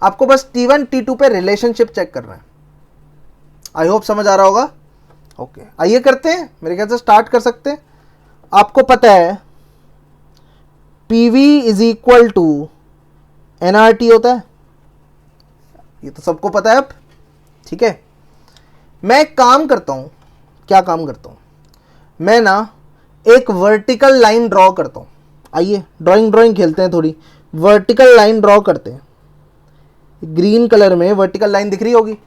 आपको बस T1 T2 पे रिलेशनशिप चेक करना है। आई होप समझ आ रहा होगा। ओके, आइए करते हैं, मेरे ख्याल से स्टार्ट कर सकते हैं। आपको पता है PV is equal to NRT होता है, ये तो सबको पता है अब, ठीक है। मैं एक काम करता हूं, क्या काम करता हूं, मैं ना एक वर्टिकल लाइन ड्रॉ करता हूं। आइए ड्राइंग खेलते हैं, थोड़ी वर्टिकल लाइन ड्रॉ करते हैं। ग्रीन कलर में वर्टिकल लाइन दिख रही होगी।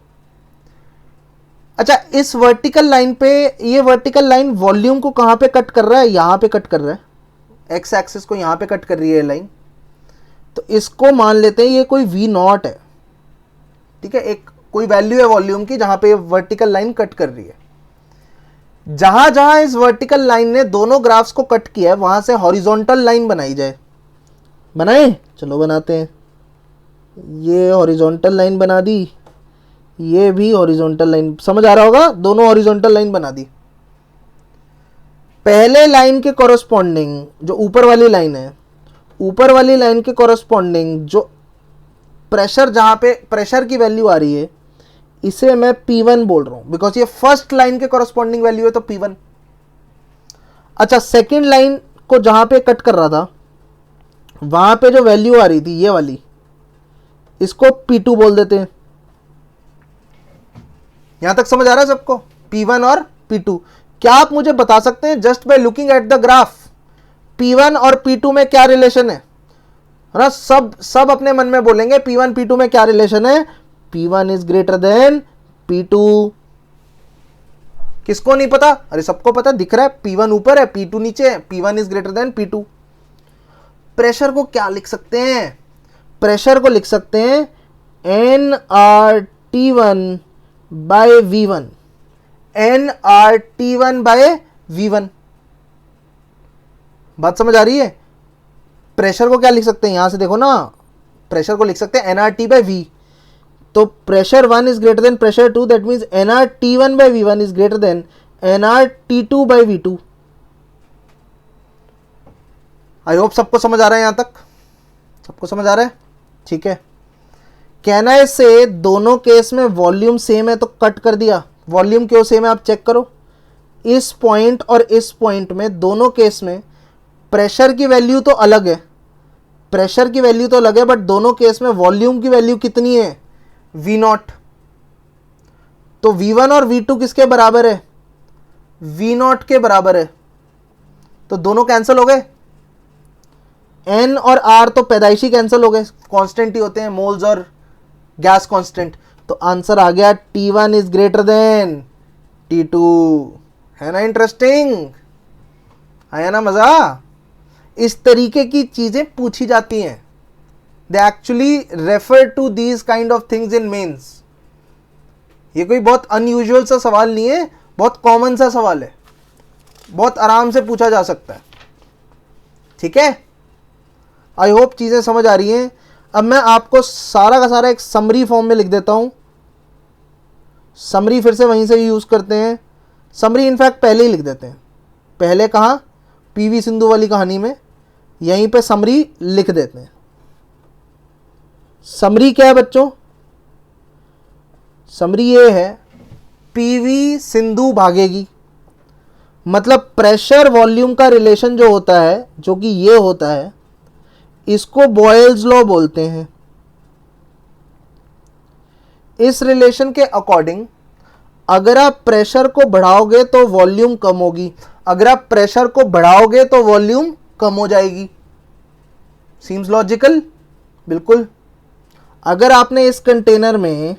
अच्छा, इस वर्टिकल लाइन पे, ये वर्टिकल लाइन वॉल्यूम को कहां पे कट कर रहा है? यहां पे कट कर रहा है, एक्स एक्सिस को यहां पे कट कर रही है लाइन। तो इसको मान लेते हैं ये कोई V0 है, ठीक है, एक कोई वैल्यू है वॉल्यूम की जहां पे वर्टिकल लाइन कट कर रही है। जहां जहां इस वर्टिकल लाइन ने दोनों ग्राफ्स को कट किया है, वहां से हॉरिजॉन्टल लाइन बनाई जाए। बनाए? चलो बनाते हैं। ये हॉरिजॉन्टल लाइन बना दी, ये भी हॉरिजॉन्टल लाइन, समझ आ रहा होगा, दोनों हॉरिजॉन्टल लाइन बना दी। पहले लाइन के कॉरस्पॉन्डिंग जो ऊपर वाली लाइन है, ऊपर वाली लाइन के कॉरस्पॉन्डिंग जो प्रेशर, जहां पे प्रेशर की वैल्यू आ रही है, इसे मैं P1 बोल रहा हूं, बिकॉज ये फर्स्ट लाइन के कॉरस्पॉन्डिंग वैल्यू है, तो P1। अच्छा, सेकेंड लाइन को जहां पे कट कर रहा था, वहां पे जो वैल्यू आ रही थी ये वाली, इसको P2 बोल देते हैं। यहां तक समझ आ रहा है सबको? P1 और P2। क्या आप मुझे बता सकते हैं just by looking at the graph, P1 और P2 में क्या रिलेशन है ना? सब अपने मन में बोलेंगे P1 P2 में क्या रिलेशन है। P1 is greater then P2। किसको नहीं पता? अरे सबको पता, दिख रहा है, P1 ऊपर है, P2 नीचे है, P1 is greater then P2। Pressure को क्या लिख सकते हैं? प्रेशर को लिख सकते हैं nRT1 by V1, nRT1 by V1। बात समझ आ रही है? प्रेशर को क्या लिख सकते हैं? यहां से देखो ना, प्रेशर को लिख सकते हैं nRT बाय V। तो pressure 1 is greater than pressure 2, that means nRT1 by V1 is greater than nRT2 by V2। I hope सबको समझ आ रहा है, यहां तक सबको समझ आ रहा है, ठीक है। कहना है से दोनों केस में वॉल्यूम सेम है, तो कट कर दिया। वॉल्यूम क्यों सेम है आप चेक करो, इस पॉइंट और इस पॉइंट में दोनों केस में प्रेशर की वैल्यू तो अलग है, प्रेशर की वैल्यू तो अलग है, बट दोनों केस में वॉल्यूम की वैल्यू कितनी है? V0। तो V1 और V2 किसके बराबर है? V0 के बराबर है। तो दोनों कैंसिल हो गए, N और R तो पैदाइशी कैंसिल हो गए, कांस्टेंट ही होते हैं मोल्स और गैस कांस्टेंट। तो आंसर आ गया T1 is greater then T2। है ना इंटरेस्टिंग? आया ना मजा? इस तरीके की चीजें पूछी जाती हैं। They actually refer to these kind of things in Mains. ये कोई बहुत अनयूजुअल सा सवाल नहीं है, बहुत कॉमन सा सवाल है, बहुत आराम से पूछा जा सकता है, ठीक है। आई होप चीजें समझ आ रही हैं। अब मैं आपको सारा का सारा एक समरी फॉर्म में लिख देता हूं। समरी फिर से वहीं से यूज करते हैं, समरी इनफैक्ट पहले ही लिख देते हैं। पहले कहाँ? पीवी सिंधु वाली कहानी में, यहीं पे समरी लिख देते हैं। समरी क्या है बच्चों? समरी ये है, पीवी सिंधु भागेगी, मतलब प्रेशर वॉल्यूम का रिलेशन जो होता है, जो कि ये होता है, इसको बॉयल्स लॉ बोलते हैं। इस रिलेशन के अकॉर्डिंग अगर आप प्रेशर को बढ़ाओगे तो वॉल्यूम कम होगी, अगर आप प्रेशर को बढ़ाओगे तो वॉल्यूम कम हो जाएगी। Seems logical? बिल्कुल। अगर आपने इस कंटेनर में,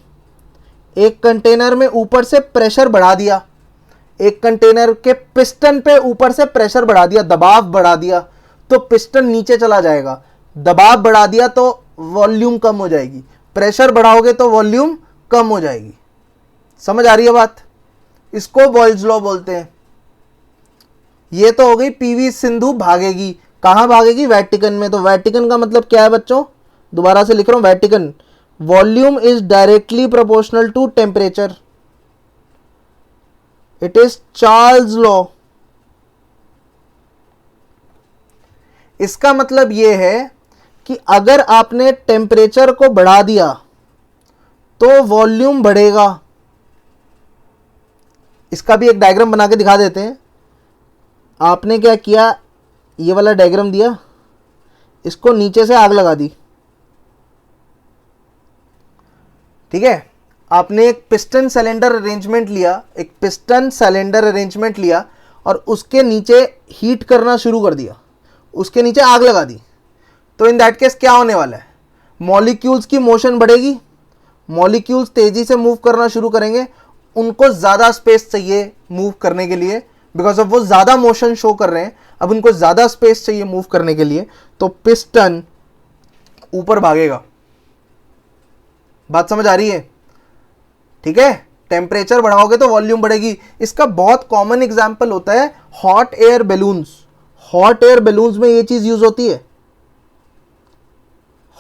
एक कंटेनर में ऊपर से प्रेशर बढ़ा दिया, एक कंटेनर के पिस्टन पे ऊपर से प्रेशर बढ़ा दिया, दबाव बढ़ा दिया, तो पिस्टन नीचे चला जाएगा। दबाव बढ़ा दिया तो वॉल्यूम कम हो जाएगी, प्रेशर बढ़ाओगे तो वॉल्यूम कम हो जाएगी। समझ आ रही है बात? इसको बॉयल्स लॉ बोलते हैं। ये तो हो गई पीवी सिंधु भागेगी। कहां भागेगी? वेटिकन में। तो वेटिकन का मतलब क्या है बच्चों? दोबारा से लिख रहा हूं, वेटिकन, volume is directly proportional to temperature. It is Charles law. इसका मतलब यह है कि अगर आपने टेम्परेचर को बढ़ा दिया तो वॉल्यूम बढ़ेगा। इसका भी एक डायग्राम बना के दिखा देते हैं। आपने क्या किया, ये वाला डायग्राम दिया, इसको नीचे से आग लगा दी, ठीक है। आपने एक पिस्टन सिलेंडर अरेंजमेंट लिया, एक पिस्टन सिलेंडर अरेंजमेंट लिया और उसके नीचे हीट करना शुरू कर दिया, उसके नीचे आग लगा दी। तो इन दैट केस क्या होने वाला है? मॉलिक्यूल्स की मोशन बढ़ेगी, मॉलिक्यूल्स तेजी से मूव करना शुरू करेंगे, उनको ज़्यादा स्पेस चाहिए मूव करने के लिए, बिकॉज ऑफ वो ज़्यादा मोशन शो कर रहे हैं, अब उनको ज़्यादा स्पेस चाहिए मूव करने के लिए, तो पिस्टन ऊपर भागेगा। बात समझ आ रही है? ठीक है। टेम्परेचर बढ़ाओगे तो वॉल्यूम बढ़ेगी। इसका बहुत कॉमन एग्जाम्पल होता है hot air balloons. Hot air balloons में ये चीज यूज होती है।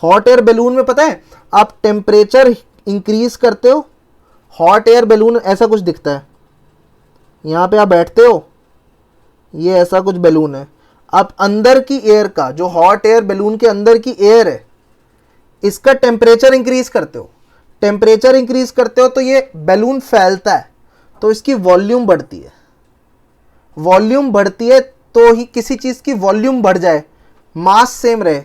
हॉट एयर बैलून में पता है, आप टेम्परेचर इंक्रीज करते हो, हॉट एयर बैलून ऐसा कुछ दिखता है। यहां पे आप बैठते हो, ये ऐसा कुछ बैलून है। आप अंदर की एयर का, जो हॉट एयर बैलून के अंदर की एयर है, इसका टेम्परेचर इंक्रीज करते हो। टेम्परेचर इंक्रीज करते हो तो ये बैलून फैलता है, तो इसकी वॉल्यूम बढ़ती है। वॉल्यूम बढ़ती है तो ही, किसी चीज की वॉल्यूम बढ़ जाए, मास सेम रहे,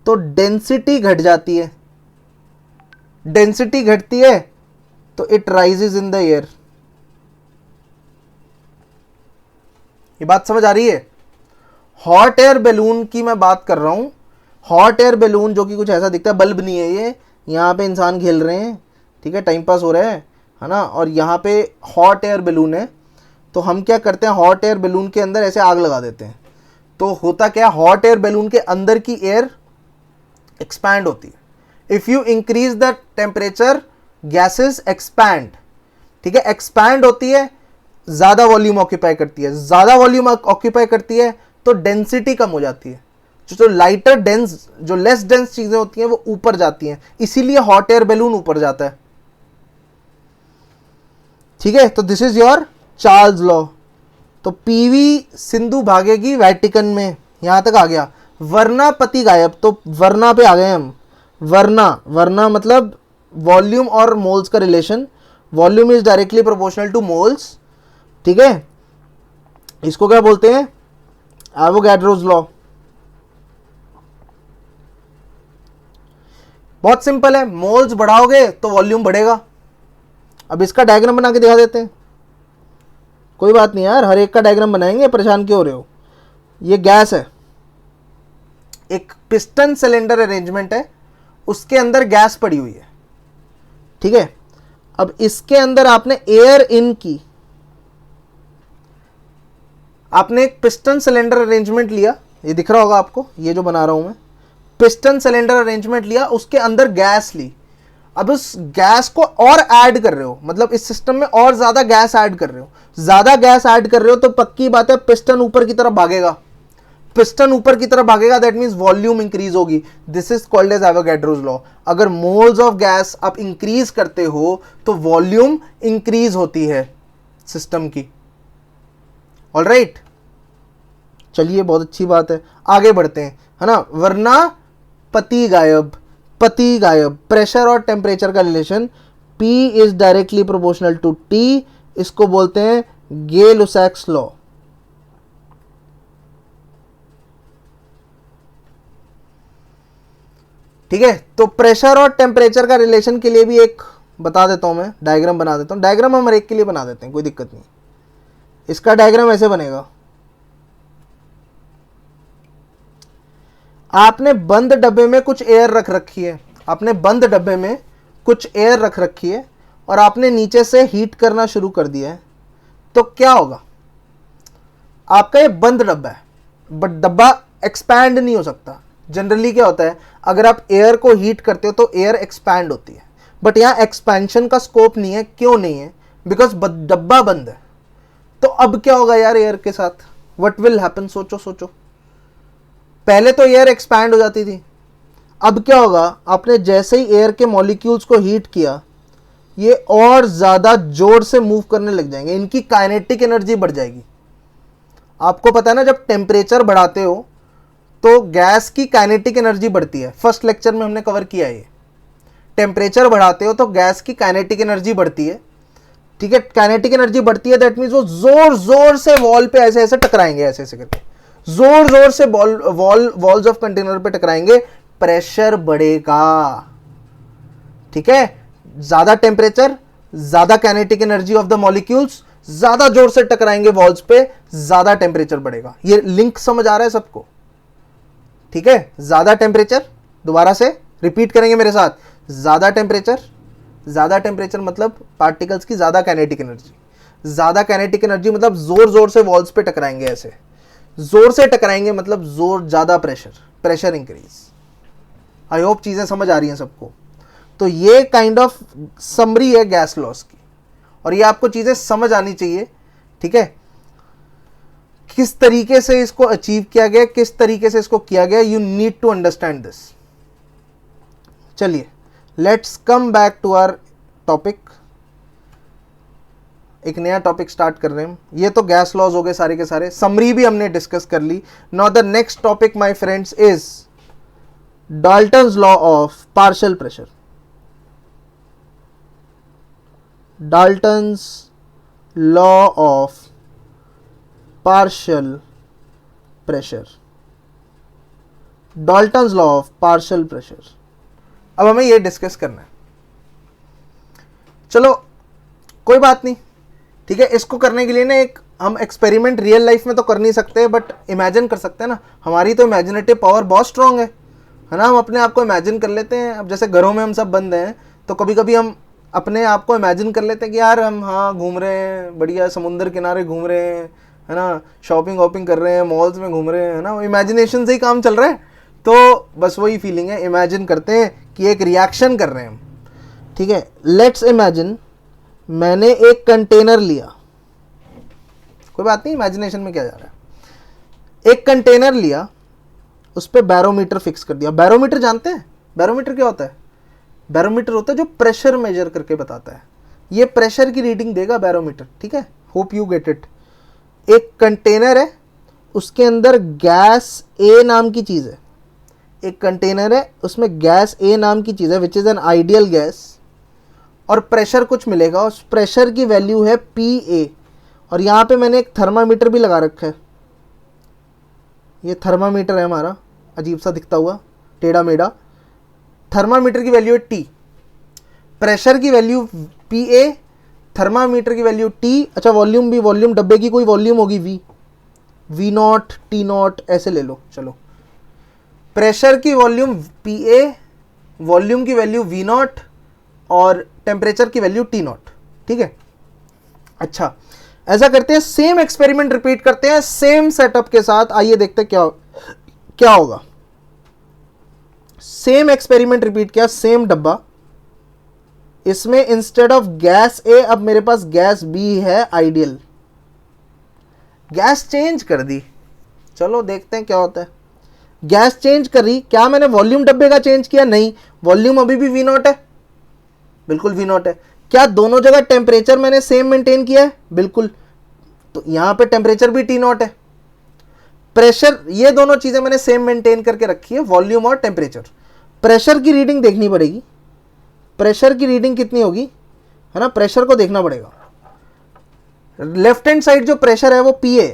तो डेंसिटी घट जाती है। डेंसिटी घटती है तो it rises in the air. ये बात समझ आ रही है? हॉट एयर बैलून की मैं बात कर रहा हूं। हॉट एयर बैलून जो कि कुछ ऐसा दिखता है, बल्ब नहीं है ये, यहाँ पे इंसान खेल रहे हैं, ठीक है, टाइम पास हो रहा है ना, और यहाँ पे हॉट एयर बैलून है। तो हम क्या करते हैं, हॉट एयर बैलून के अंदर ऐसे आग लगा देते हैं। तो होता क्या, हॉट एयर बैलून के अंदर की एयर एक्सपैंड होती है। If you increase the temperature, gases expand, ठीक है, एक्सपैंड होती है, ज्यादा वॉल्यूम ऑक्यूपाई करती है। ज्यादा वॉल्यूम ऑक्यूपाई करती है तो डेंसिटी कम हो जाती है। जो लाइटर डेंस, जो लेस डेंस चीजें होती हैं वो ऊपर जाती हैं, इसीलिए हॉट एयर बैलून ऊपर जाता है। ठीक है, तो this is your Charles law. तो पीवी सिंधु भागेगी वेटिकन में, यहां तक आ गया। वरना पति गायब, तो वरना पे आ गए हम। वरना मतलब वॉल्यूम और मोल्स का relation. Volume is directly proportional two moles, ठीक है। इसको क्या बोलते हैं? Avogadro's law. बहुत सिंपल है, मोल्स बढ़ाओगे तो वॉल्यूम बढ़ेगा। अब इसका डायग्राम बना के दिखा देते हैं। कोई बात नहीं यार, हर एक का डायग्राम बनाएंगे, परेशान क्यों हो रहे हो? ये गैस है, एक पिस्टन सिलेंडर अरेंजमेंट है, उसके अंदर गैस पड़ी हुई है, ठीक है। अब इसके अंदर आपने एयर इन की, आपने एक पिस्टन सिलेंडर अरेंजमेंट लिया, ये दिख रहा होगा आपको, ये जो बना रहा हूं मैं, पिस्टन सिलेंडर अरेंजमेंट लिया, उसके अंदर गैस ली। अब उस गैस को और ऐड कर रहे हो, मतलब इस सिस्टम में और ज्यादा गैस ऐड कर रहे हो। ज्यादा गैस ऐड कर रहे हो तो पक्की बात है पिस्टन ऊपर की तरफ भागेगा। पिस्टन ऊपर की तरफ भागेगा, दैट मींस वॉल्यूम इंक्रीज होगी। This is called as Avogadro's law. अगर मोल्स ऑफ गैस आप इंक्रीज करते हो तो वॉल्यूम इंक्रीज होती है सिस्टम की। ऑलराइट, चलिए, बहुत अच्छी बात है, आगे बढ़ते हैं, है ना। वरना पति गायब, पति गायब। प्रेशर और टेम्परेचर का relation, P is directly proportional to T, इसको बोलते हैं गे-लुसैक्स लॉ। ठीक है, तो प्रेशर और टेम्परेचर का रिलेशन के लिए भी एक बता देता हूं मैं, डायग्राम बना देता हूं। डायग्राम हम हर एक के लिए बना देते हैं, कोई दिक्कत नहीं। इसका डायग्राम ऐसे बनेगा, आपने बंद डब्बे में कुछ एयर रख रखी है, आपने बंद डब्बे में कुछ एयर रख रखी है और आपने नीचे से हीट करना शुरू कर दिया है, तो क्या होगा? आपका ये बंद डब्बा है, बट डब्बा एक्सपैंड नहीं हो सकता, जनरली क्या होता है, अगर आप एयर को हीट करते हो तो एयर एक्सपैंड होती है, बट यहाँ एक्सपेंशन का स्कोप नहीं है। क्यों नहीं है? बिकॉज डब्बा बंद है। तो अब क्या होगा यार एयर के साथ? What will happen? सोचो सोचो। पहले तो एयर एक्सपैंड हो जाती थी, अब क्या होगा? आपने जैसे ही एयर के मॉलिक्यूल्स को हीट किया, ये और ज्यादा जोर से मूव करने लग जाएंगे, इनकी काइनेटिक एनर्जी बढ़ जाएगी। आपको पता है ना, जब टेम्परेचर बढ़ाते हो तो गैस की काइनेटिक एनर्जी बढ़ती है। फर्स्ट लेक्चर में हमने कवर किया है ये। टेम्परेचर बढ़ाते हो तो गैस की काइनेटिक एनर्जी बढ़ती है, ठीक है। काइनेटिक एनर्जी बढ़ती है, दैट मीन्स वो जोर जोर से वॉल पे ऐसे ऐसे टकराएंगे, ऐसे ऐसे करके जोर जोर से वॉल्स ऑफ कंटेनर पे टकराएंगे, प्रेशर बढ़ेगा, ठीक है। ज्यादा टेम्परेचर, ज्यादा kinetic energy of the molecules, ज्यादा जोर से टकराएंगे वॉल्स पे, ज्यादा टेम्परेचर बढ़ेगा। ये लिंक समझ आ रहा है सबको? ठीक है। ज्यादा टेम्परेचर, दोबारा से रिपीट करेंगे मेरे साथ, ज्यादा टेम्परेचर मतलब पार्टिकल्स की ज्यादा काइनेटिक एनर्जी, ज्यादा काइनेटिक एनर्जी मतलब जोर जोर से वॉल्स पे टकराएंगे, ऐसे जोर से टकराएंगे मतलब जोर, ज्यादा प्रेशर इंक्रीज। आई होप चीजें समझ आ रही हैं सबको। तो ये काइंड ऑफ समरी है गैस लॉस की, और ये आपको चीजें समझ आनी चाहिए, ठीक है। किस तरीके से इसको अचीव किया गया, किस तरीके से इसको किया गया, you need to understand this. चलिए, let's come back to our topic. एक नया टॉपिक स्टार्ट कर रहे हैं। ये तो गैस लॉज हो गए सारे के सारे, समरी भी हमने डिस्कस कर ली। Now the next topic my friends is Dalton's law of partial pressure. Dalton's law of partial pressure. Dalton's law of partial pressure, अब हमें ये डिस्कस करना है। चलो कोई बात नहीं, ठीक है। इसको करने के लिए ना एक हम एक्सपेरिमेंट रियल लाइफ में तो कर नहीं सकते, बट इमेजिन कर सकते हैं ना। हमारी तो इमेजिनेटिव पावर बहुत स्ट्रांग है ना। हम अपने आप को इमेजिन कर लेते हैं। अब जैसे घरों में हम सब बंद हैं, तो कभी कभी हम अपने आप को इमेजिन कर लेते हैं कि यार हम हाँ घूम रहे हैं, बढ़िया समुंदर किनारे घूम रहे हैं, है ना, शॉपिंग वॉपिंग कर रहे हैं, मॉल्स में घूम रहे हैं, है ना। इमेजिनेशन से ही काम चल रहा है। तो बस वही फीलिंग है, इमेजिन करते हैं कि एक रिएक्शन कर रहे हैं हम, ठीक है। लेट्स इमेजिन मैंने एक कंटेनर लिया, कोई बात नहीं, इमेजिनेशन में क्या जा रहा है। एक कंटेनर लिया, उस पर बैरोमीटर फिक्स कर दिया। बैरोमीटर जानते हैं? बैरोमीटर क्या होता है? बैरोमीटर होता है जो प्रेशर मेजर करके बताता है। ये प्रेशर की रीडिंग देगा बैरोमीटर, ठीक है। Hope you get it. एक कंटेनर है, उसके अंदर गैस ए नाम की चीज़ है। एक कंटेनर है, उसमें गैस ए नाम की चीज़ है, which is an ideal gas, और प्रेशर कुछ मिलेगा। उस प्रेशर की वैल्यू है PA, और यहाँ पे मैंने एक थर्मामीटर भी लगा रखा है। ये थर्मामीटर है हमारा, अजीब सा दिखता हुआ, टेढ़ा मेढ़ा। थर्मामीटर की वैल्यू है T, प्रेशर की वैल्यू PA, थर्मामीटर की वैल्यू T। अच्छा, वॉल्यूम भी, वॉल्यूम डब्बे की कोई वॉल्यूम होगी V0, T0 ऐसे ले लो। चलो, प्रेशर की वॉल्यूम PA, वॉल्यूम की वैल्यू V0 और टेम्परेचर की वैल्यू T0, ठीक है। अच्छा, ऐसा करते हैं, सेम एक्सपेरिमेंट रिपीट करते हैं सेम सेटअप के साथ। आइए देखते हैं क्या होगा। सेम एक्सपेरिमेंट रिपीट किया, सेम डब्बा। इसमें इंस्टेड ऑफ गैस A अब मेरे पास गैस B है आइडियल। गैस चेंज कर दी, चलो देखते हैं क्या होता है। गैस चेंज करी, क्या मैंने वॉल्यूम डब्बे का चेंज किया? नहीं, वॉल्यूम अभी भी V0 है, बिल्कुल V0 है। क्या दोनों जगह टेम्परेचर मैंने सेम मेंटेन किया है? बिल्कुल। तो यहां पे टेम्परेचर भी T0 है। प्रेशर, ये दोनों चीजें मैंने सेम मेंटेन करके रखी है, वॉल्यूम और टेम्परेचर। प्रेशर की रीडिंग देखनी पड़ेगी। प्रेशर की रीडिंग कितनी होगी, है ना, प्रेशर को देखना पड़ेगा। लेफ्ट हैंड साइड जो प्रेशर है वो PA,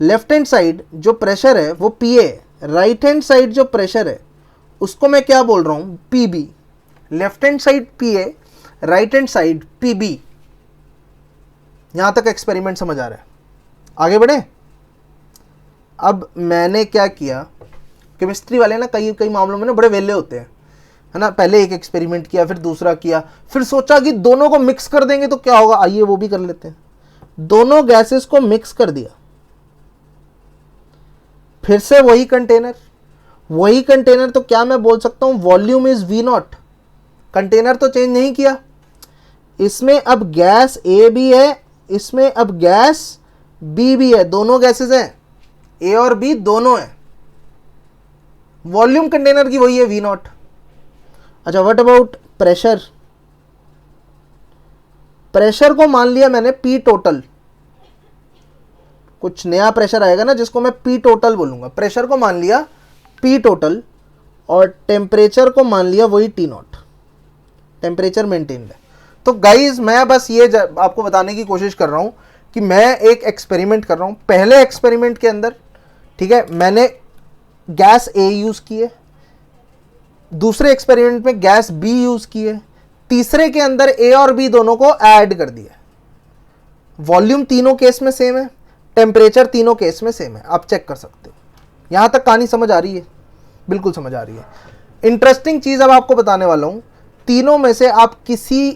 लेफ्ट हैंड साइड जो प्रेशर है वो PA, राइट हैंड साइड जो प्रेशर है उसको मैं क्या बोल रहा हूं? PB। Left hand side PA, right hand side PB। यहां तक एक्सपेरिमेंट समझ आ रहा है? आगे बढ़े। अब मैंने क्या किया, केमिस्ट्री वाले ना कई कई मामलों में ना बड़े वेले होते हैं, है ना। पहले एक एक्सपेरिमेंट किया, फिर दूसरा किया, फिर सोचा कि दोनों को मिक्स कर देंगे तो क्या होगा। आइए वो भी कर लेते हैं। दोनों गैसेस को मिक्स कर दिया, फिर से वही कंटेनर, वही कंटेनर, तो क्या मैं बोल सकता हूं volume is V naught? Container तो चेंज नहीं किया, इसमें अब गैस ए भी है, इसमें अब गैस बी भी है, दोनों गैसेस हैं, ए और बी दोनों हैं, वॉल्यूम कंटेनर की वही है वी नॉट। अच्छा व्हाट अबाउट प्रेशर? प्रेशर को मान लिया मैंने पी टोटल, कुछ नया प्रेशर आएगा ना जिसको मैं पी टोटल बोलूंगा, प्रेशर को मान लिया पी टोटल और टेम्परेचर को मान लिया वही टी नॉट, टेम्परेचर मेंटेन्ड है। तो गाइज मैं बस ये आपको बताने की कोशिश कर रहा हूं कि मैं एक एक्सपेरिमेंट कर रहा हूं। पहले एक्सपेरिमेंट के अंदर, ठीक है, मैंने गैस ए यूज की है, दूसरे एक्सपेरिमेंट में गैस बी यूज की है, तीसरे के अंदर ए और बी दोनों को ऐड कर दिया। वॉल्यूम तीनों केस में सेम है, टेम्परेचर तीनों केस में सेम है, आप चेक कर सकते हो। यहां तक कहानी समझ आ रही है? बिल्कुल समझ आ रही है। इंटरेस्टिंग चीज अब आपको बताने वाला हूं, तीनों में से आप किसी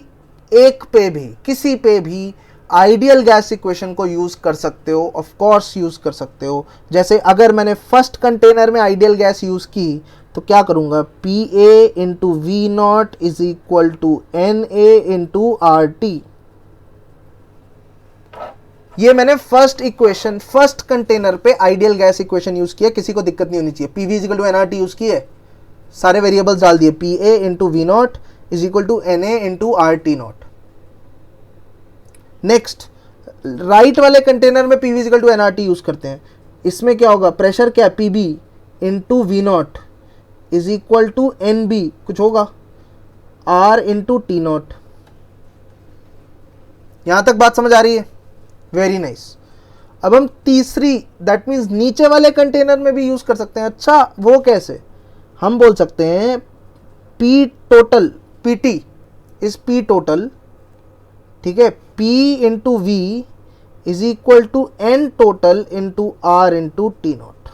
एक पे भी, किसी पे भी आइडियल गैस इक्वेशन को यूज कर सकते हो, ऑफ कोर्स यूज कर सकते हो। जैसे अगर मैंने फर्स्ट कंटेनर में आइडियल गैस यूज की तो क्या करूंगा, P A into V naught is equal to N A into R T. ये मैंने फर्स्ट इक्वेशन, फर्स्ट कंटेनर पे आइडियल गैस इक्वेशन यूज किया, किसी को दिक्कत नहीं होनी चाहिए। P V is equal to N R T use किए, सारे वेरिएबल्स डाल दिए, P A into V naught is equal to N A into R T naught. Next right वाले कंटेनर में P V equal to N R T use करते हैं, इसमें क्या होगा, प्रेशर क्या है, P B into V naught is equal to N B, कुछ होगा आर इंटू टी नॉट। यहां तक बात समझ आ रही है? Very nice. अब हम तीसरी, दैट मीन्स नीचे वाले कंटेनर में भी यूज कर सकते हैं। अच्छा वो कैसे? हम बोल सकते हैं P total, P T is P total, ठीक है, P into V is equal to N total into R into T naught.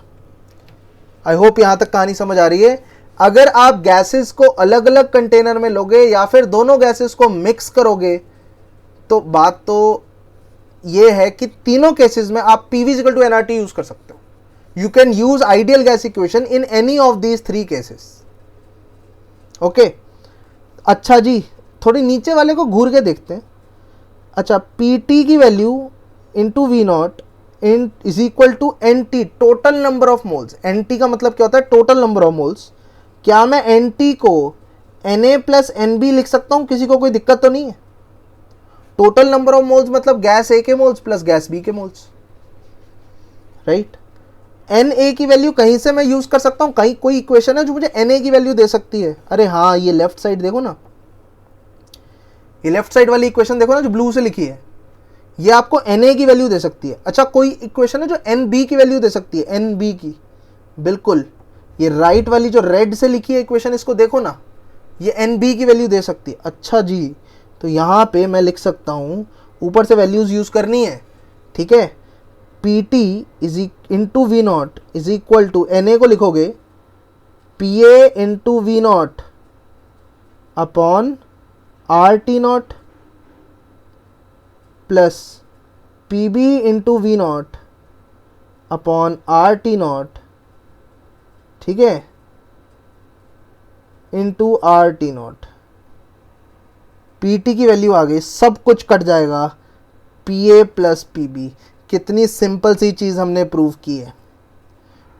I hope यहां तक कहानी समझ आ रही है। अगर आप गैसेस को अलग अलग कंटेनर में लोगे या फिर दोनों गैसेस को मिक्स करोगे तो बात तो ये है कि तीनों केसेस में आप P V equal to N R T use कर सकते हो। You can use ideal gas equation in any of these three cases. Okay, अच्छा जी, थोड़ी नीचे वाले को घूर के देखते हैं। अच्छा, पी टी की value into V naught in is equal to N T, total number of moles. N T का मतलब क्या होता है, टोटल नंबर ऑफ मोल्स। क्या मैं एन टी को N A plus N B लिख सकता हूं? किसी को कोई दिक्कत तो नहीं है? टोटल नंबर ऑफ मोल्स मतलब गैस ए के मोल्स प्लस गैस बी के मोल्स, राइट। एन ए की वैल्यू कहीं से मैं यूज कर सकता हूं, कहीं कोई इक्वेशन है जो मुझे एन ए की वैल्यू दे सकती है? अरे हाँ, ये लेफ्ट साइड देखो ना, ये लेफ्ट साइड वाली इक्वेशन देखो ना जो ब्लू से लिखी है, ये आपको एन ए की वैल्यू दे सकती है। अच्छा, कोई इक्वेशन है जो एन बी की वैल्यू दे सकती है? एन बी की, बिल्कुल। ये राइट वाली जो रेड से लिखी है इक्वेशन, इसको देखो ना, ये एन बी की वैल्यू दे सकती है। अच्छा जी, तो यहाँ पे मैं लिख सकता हूँ, ऊपर से वैल्यूज यूज करनी है, ठीक है। P T is into V naught is equal to N A को लिखोगे P A into V naught upon R T naught plus P B into V naught upon R T naught, ठीक है, into R T naught. P T की वैल्यू आ गई, सब कुछ कट जाएगा, P A plus P B. कितनी सिंपल सी चीज हमने प्रूव की है,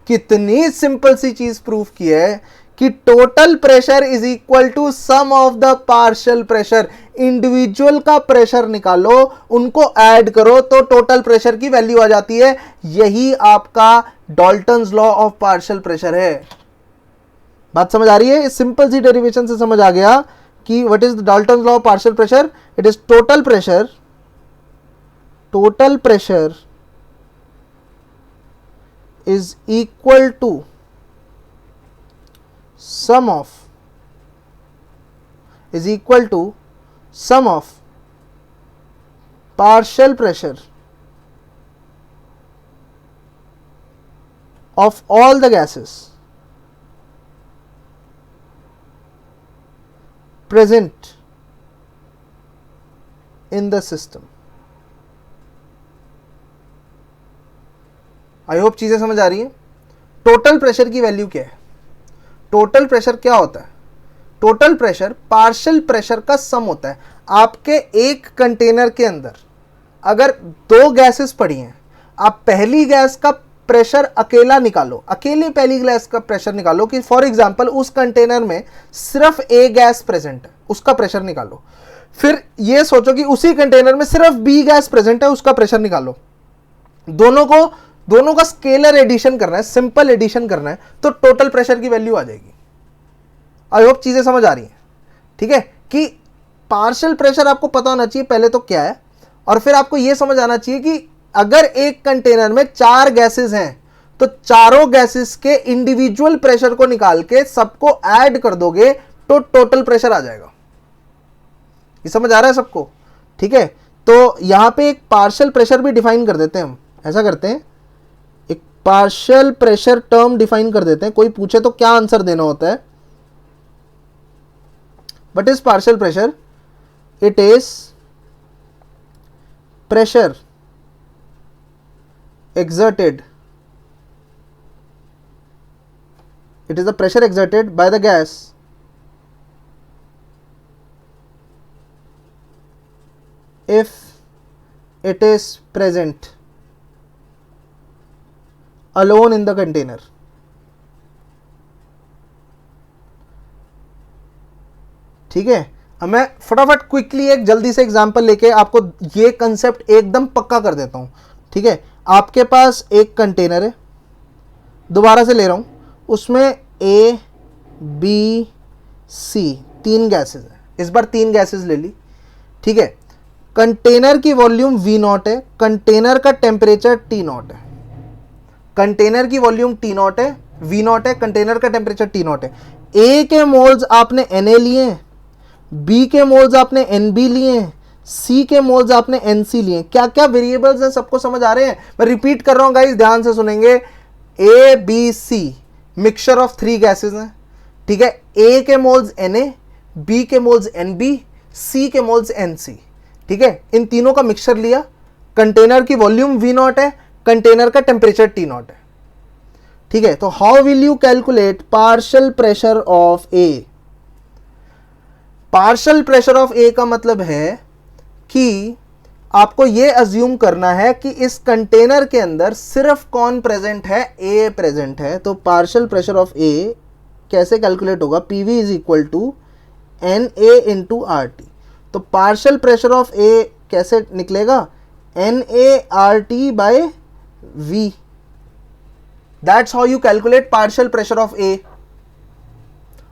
कितनी सिंपल सी चीज प्रूव की है कि total pressure is equal to sum of the partial pressure. Individual का प्रेशर निकालो, उनको ऐड करो तो टोटल प्रेशर की वैल्यू आ जाती है। यही आपका Dalton's law of partial pressure है। बात समझ आ रही है? इस सिंपल सी डेरिवेशन से समझ आ गया कि what is the Dalton's law of partial pressure. It is total pressure, total pressure is equal to sum of partial pressure of all the gases present in the system। I hope चीजें समझ आ रही हैं। टोटल प्रेशर की वैल्यू क्या है? टोटल प्रेशर क्या होता है? टोटल प्रेशर पार्शियल प्रेशर का सम होता है। आपके एक कंटेनर के अंदर अगर दो गैसेस पड़ी हैं, आप पहली गैस का प्रेशर अकेला निकालो, अकेले पहली गैस का प्रेशर निकालो कि फॉर एग्जांपल उस कंटेनर में सिर्फ ए गैस प्रेजेंट है, उसका प्रेशर निकालो। फिर ये सोचो कि उसी कंटेनर में सिर्फ बी गैस प्रेजेंट है, उसका प्रेशर निकालो। दोनों का स्केलर एडिशन करना है, सिंपल एडिशन करना है, तो टोटल प्रेशर की वैल्यू आ जाएगी। आई होप चीजें समझ आ रही हैं, ठीक है, कि पार्शियल प्रेशर आपको पता होना चाहिए पहले तो क्या है, और फिर आपको यह समझ आना चाहिए कि अगर एक कंटेनर में 4 गैसेस हैं तो चारों गैसेस के इंडिविजुअल प्रेशर को निकाल के सबको ऐड कर दोगे तो टोटल प्रेशर आ जाएगा। ये समझ आ रहा है सबको? ठीक है, तो यहां पे एक पार्शियल प्रेशर भी डिफाइन कर देते हैं हम। ऐसा करते हैं, एक पार्शियल प्रेशर टर्म डिफाइन कर देते हैं। कोई पूछे तो क्या आंसर देना होता है? What is partial pressure? It is pressure exerted. It is the pressure exerted by the gas if it is present alone in the container. ठीक है, अब मैं फटाफट क्विकली एक जल्दी से एग्जांपल लेके आपको ये कंसेप्ट एकदम पक्का कर देता हूं। ठीक है, आपके पास एक कंटेनर है, दोबारा से ले रहा हूं, उसमें ए बी सी 3 गैसेस हैं। इस बार 3 गैसेस ले ली। ठीक है, कंटेनर की वॉल्यूम V0 है, कंटेनर का टेम्परेचर T0 है। कंटेनर की वॉल्यूम T0 है, V0 है, कंटेनर का टेम्परेचर T0 है। ए के मोल्स आपने Na लिए हैं, बी के मोल्स आपने Nb लिए हैं, सी के मोल्स आपने Nc लिए हैं। क्या क्या वेरिएबल्स हैं सबको समझ आ रहे हैं? मैं रिपीट कर रहा हूं गाइस, ध्यान से सुनेंगे। A B C mixture of 3 gases हैं। ठीक है, ए के मोल्स Na, बी के मोल्स Nb, सी के मोल्स Nc। ठीक है, इन तीनों का मिक्सचर लिया, कंटेनर की वॉल्यूम V0 है, कंटेनर का टेम्परेचर T0 है। ठीक है, तो how will you calculate partial pressure of A? Partial pressure of A का मतलब है कि आपको यह अज्यूम करना है कि इस कंटेनर के अंदर सिर्फ कौन प्रेजेंट है? ए प्रेजेंट है। तो पार्शियल प्रेशर ऑफ ए कैसे कैलकुलेट होगा? PV is equal to N A into R T. तो पार्शियल प्रेशर ऑफ ए कैसे निकलेगा? N A R T by V. That's how you calculate partial pressure of A.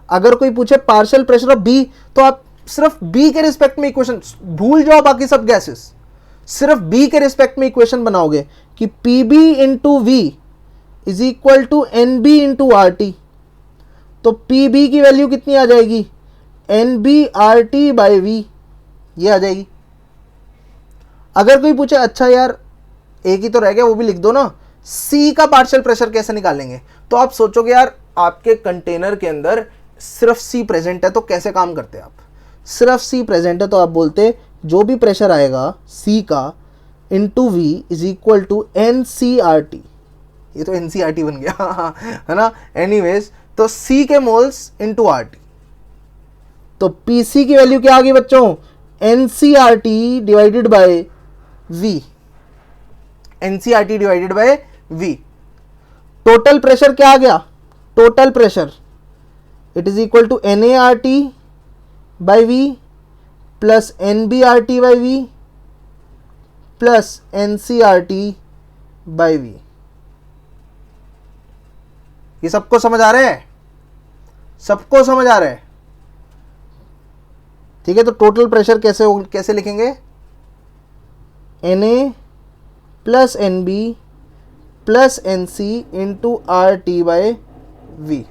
अगर कोई पूछे पार्शियल प्रेशर ऑफ बी, तो आप सिर्फ बी के रिस्पेक्ट में इक्वेशन भूल जाओ, बाकी सब गैसेस, सिर्फ बी के रिस्पेक्ट में इक्वेशन बनाओगे कि P B into V is equal to N B into R T. तो पी बी की वैल्यू कितनी आ जाएगी? N B R T by V, ये आ जाएगी। अगर कोई पूछे अच्छा यार एक ही तो रह गया, वो भी लिख दो ना, सी का पार्शियल प्रेशर कैसे निकालेंगे? तो आप सोचोगे यार आपके कंटेनर के अंदर सिर्फ सी प्रेजेंट है, तो कैसे काम करते आप? सिर्फ सी प्रेजेंट है तो आप बोलते जो भी प्रेशर आएगा सी का into V is equal to N C R T. ये तो एन सी आर टी बन गया है ना। एनीवेज, तो सी के मोल्स इंटू आर टी। तो पी सी की वैल्यू क्या आ गई बच्चों? N C R T divided by V. N C R T divided by V. Total pressure क्या आ गया? Total pressure it is equal to N A R T by V plus N B R T by V plus N C R T by V. ये सबको समझ आ रहा है? सबको समझ आ रहा है? ठीक है, तो टोटल प्रेशर कैसे लिखेंगे? N A plus N B plus N C into R T by V.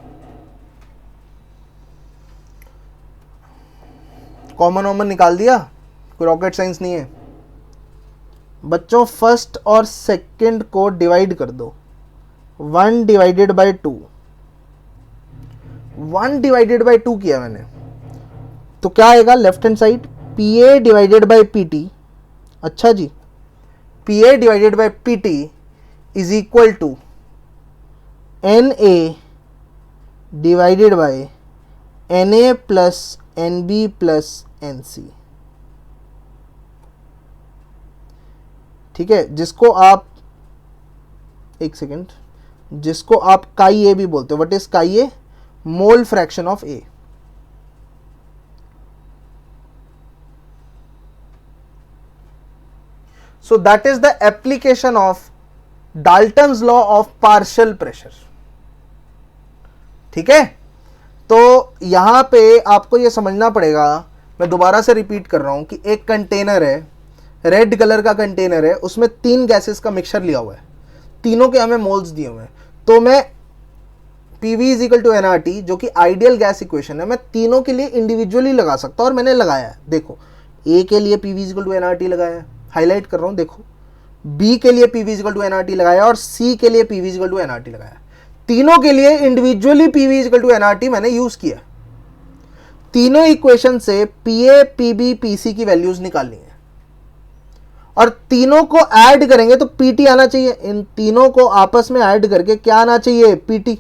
Common निकाल दिया, कोई रॉकेट साइंस नहीं है बच्चों। फर्स्ट और सेकंड को डिवाइड कर दो, 1 डिवाइडेड बाई 2। 1 डिवाइडेड बाई 2 किया मैंने, तो क्या आएगा left hand side? P A divided by P T. अच्छा जी, P A divided by P T is equal to N A divided by Na plus Nb plus Nc। ठीक है, जिसको आप, एक सेकेंड, जिसको आप काई ए भी बोलते हो। What is chi A? Mole fraction of A. So that is the application of Dalton's law of partial pressure. ठीक है, तो यहां पे आपको यह समझना पड़ेगा, मैं दोबारा से रिपीट कर रहा हूं कि एक कंटेनर है, रेड कलर का कंटेनर है, उसमें 3 गैसेस का मिक्सचर लिया हुआ है, तीनों के हमें मोल्स दिए हुए हैं। तो मैं PV is equal to nRT, जो कि आइडियल गैस इक्वेशन है, मैं तीनों के लिए इंडिविजुअली लगा सकता हूं, और मैंने लगाया है। देखो, A के लिए PV is equal to nRT लगाया है, हाईलाइट कर रहा हूं, देखो। B के लिए PV is equal to nRT लगाया, और C के लिए PV is equal to nRT लगाया। तीनों के लिए individually PV is equal to nRT मैंने यूज किया। तीनों इक्वेशन से PA, PB, PC की वैल्यूज निकालनी है, और तीनों को ऐड करेंगे तो PT आना चाहिए। इन तीनों को आपस में ऐड करके क्या आना चाहिए? PT।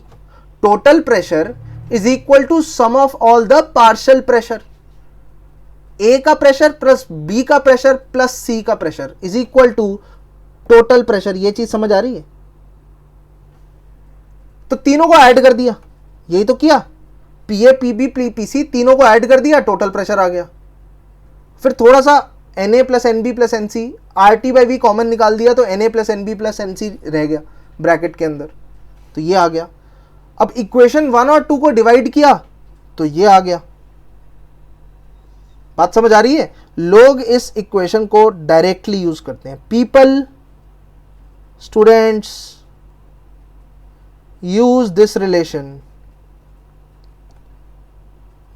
Total pressure is equal to sum of all the partial pressure. A का प्रेशर प्लस B का प्रेशर प्लस C का pressure is equal to total pressure. ये चीज समझ आ रही है? तो तीनों को ऐड कर दिया, यही तो किया। PA, PB, PC तीनों को ऐड कर दिया, टोटल प्रेशर आ गया। फिर थोड़ा सा Na plus NB plus NC, RT/V common निकाल दिया, तो Na plus NB plus NC रह गया ब्रैकेट के अंदर, तो ये आ गया। अब इक्वेशन 1 और 2 को डिवाइड किया तो ये आ गया। बात समझ आ रही है? लोग इस इक्वेशन को डायरेक्टली यूज करते हैं। People, students use this relation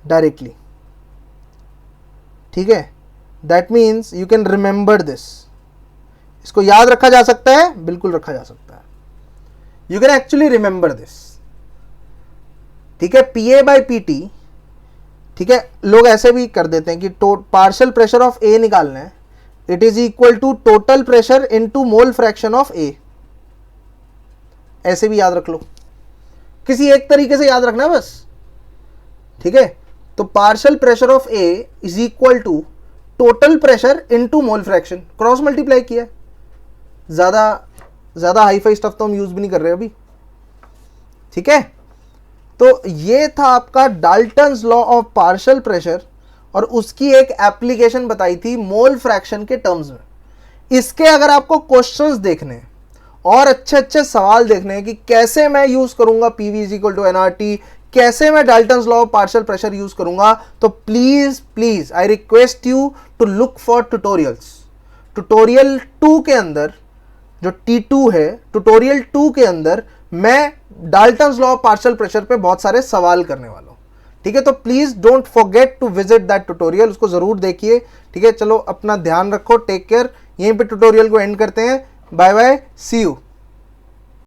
directly. ठीक है, that means you can remember this. इसको याद रखा जा सकता है, बिल्कुल रखा जा सकता है। You can actually remember this. ठीक है, PA बाई PT। ठीक है, लोग ऐसे भी कर देते हैं कि पार्शियल प्रेशर ऑफ A निकालना है, it is equal to total pressure into mole fraction of A। ऐसे भी याद रख लो, किसी एक तरीके से याद रखना बस। ठीक है, तो partial pressure of A is equal to total pressure into mole fraction, cross multiply किया। ज्यादा हाई फाई स्टफ तो हम यूज भी नहीं कर रहे अभी। ठीक है, तो ये था आपका Dalton's law of partial pressure, और उसकी एक एप्लीकेशन बताई थी मोल फ्रैक्शन के टर्म्स में। इसके अगर आपको क्वेश्चंस देखने और अच्छे अच्छे सवाल देखने हैं कि कैसे मैं यूज करूंगा PV is equal to nRT, कैसे मैं Dalton's law of partial pressure use करूंगा, तो please I request you to look for tutorials. Tutorial 2 के अंदर, जो T2 है, ट्यूटोरियल 2 के अंदर मैं Dalton's law of partial pressure पे बहुत सारे सवाल करने वाला हूं। ठीक है, तो please don't forget to visit that tutorial, उसको जरूर देखिए। ठीक है, चलो अपना ध्यान रखो, टेक केयर। यहीं पे ट्यूटोरियल को एंड करते हैं। Bye bye, see you.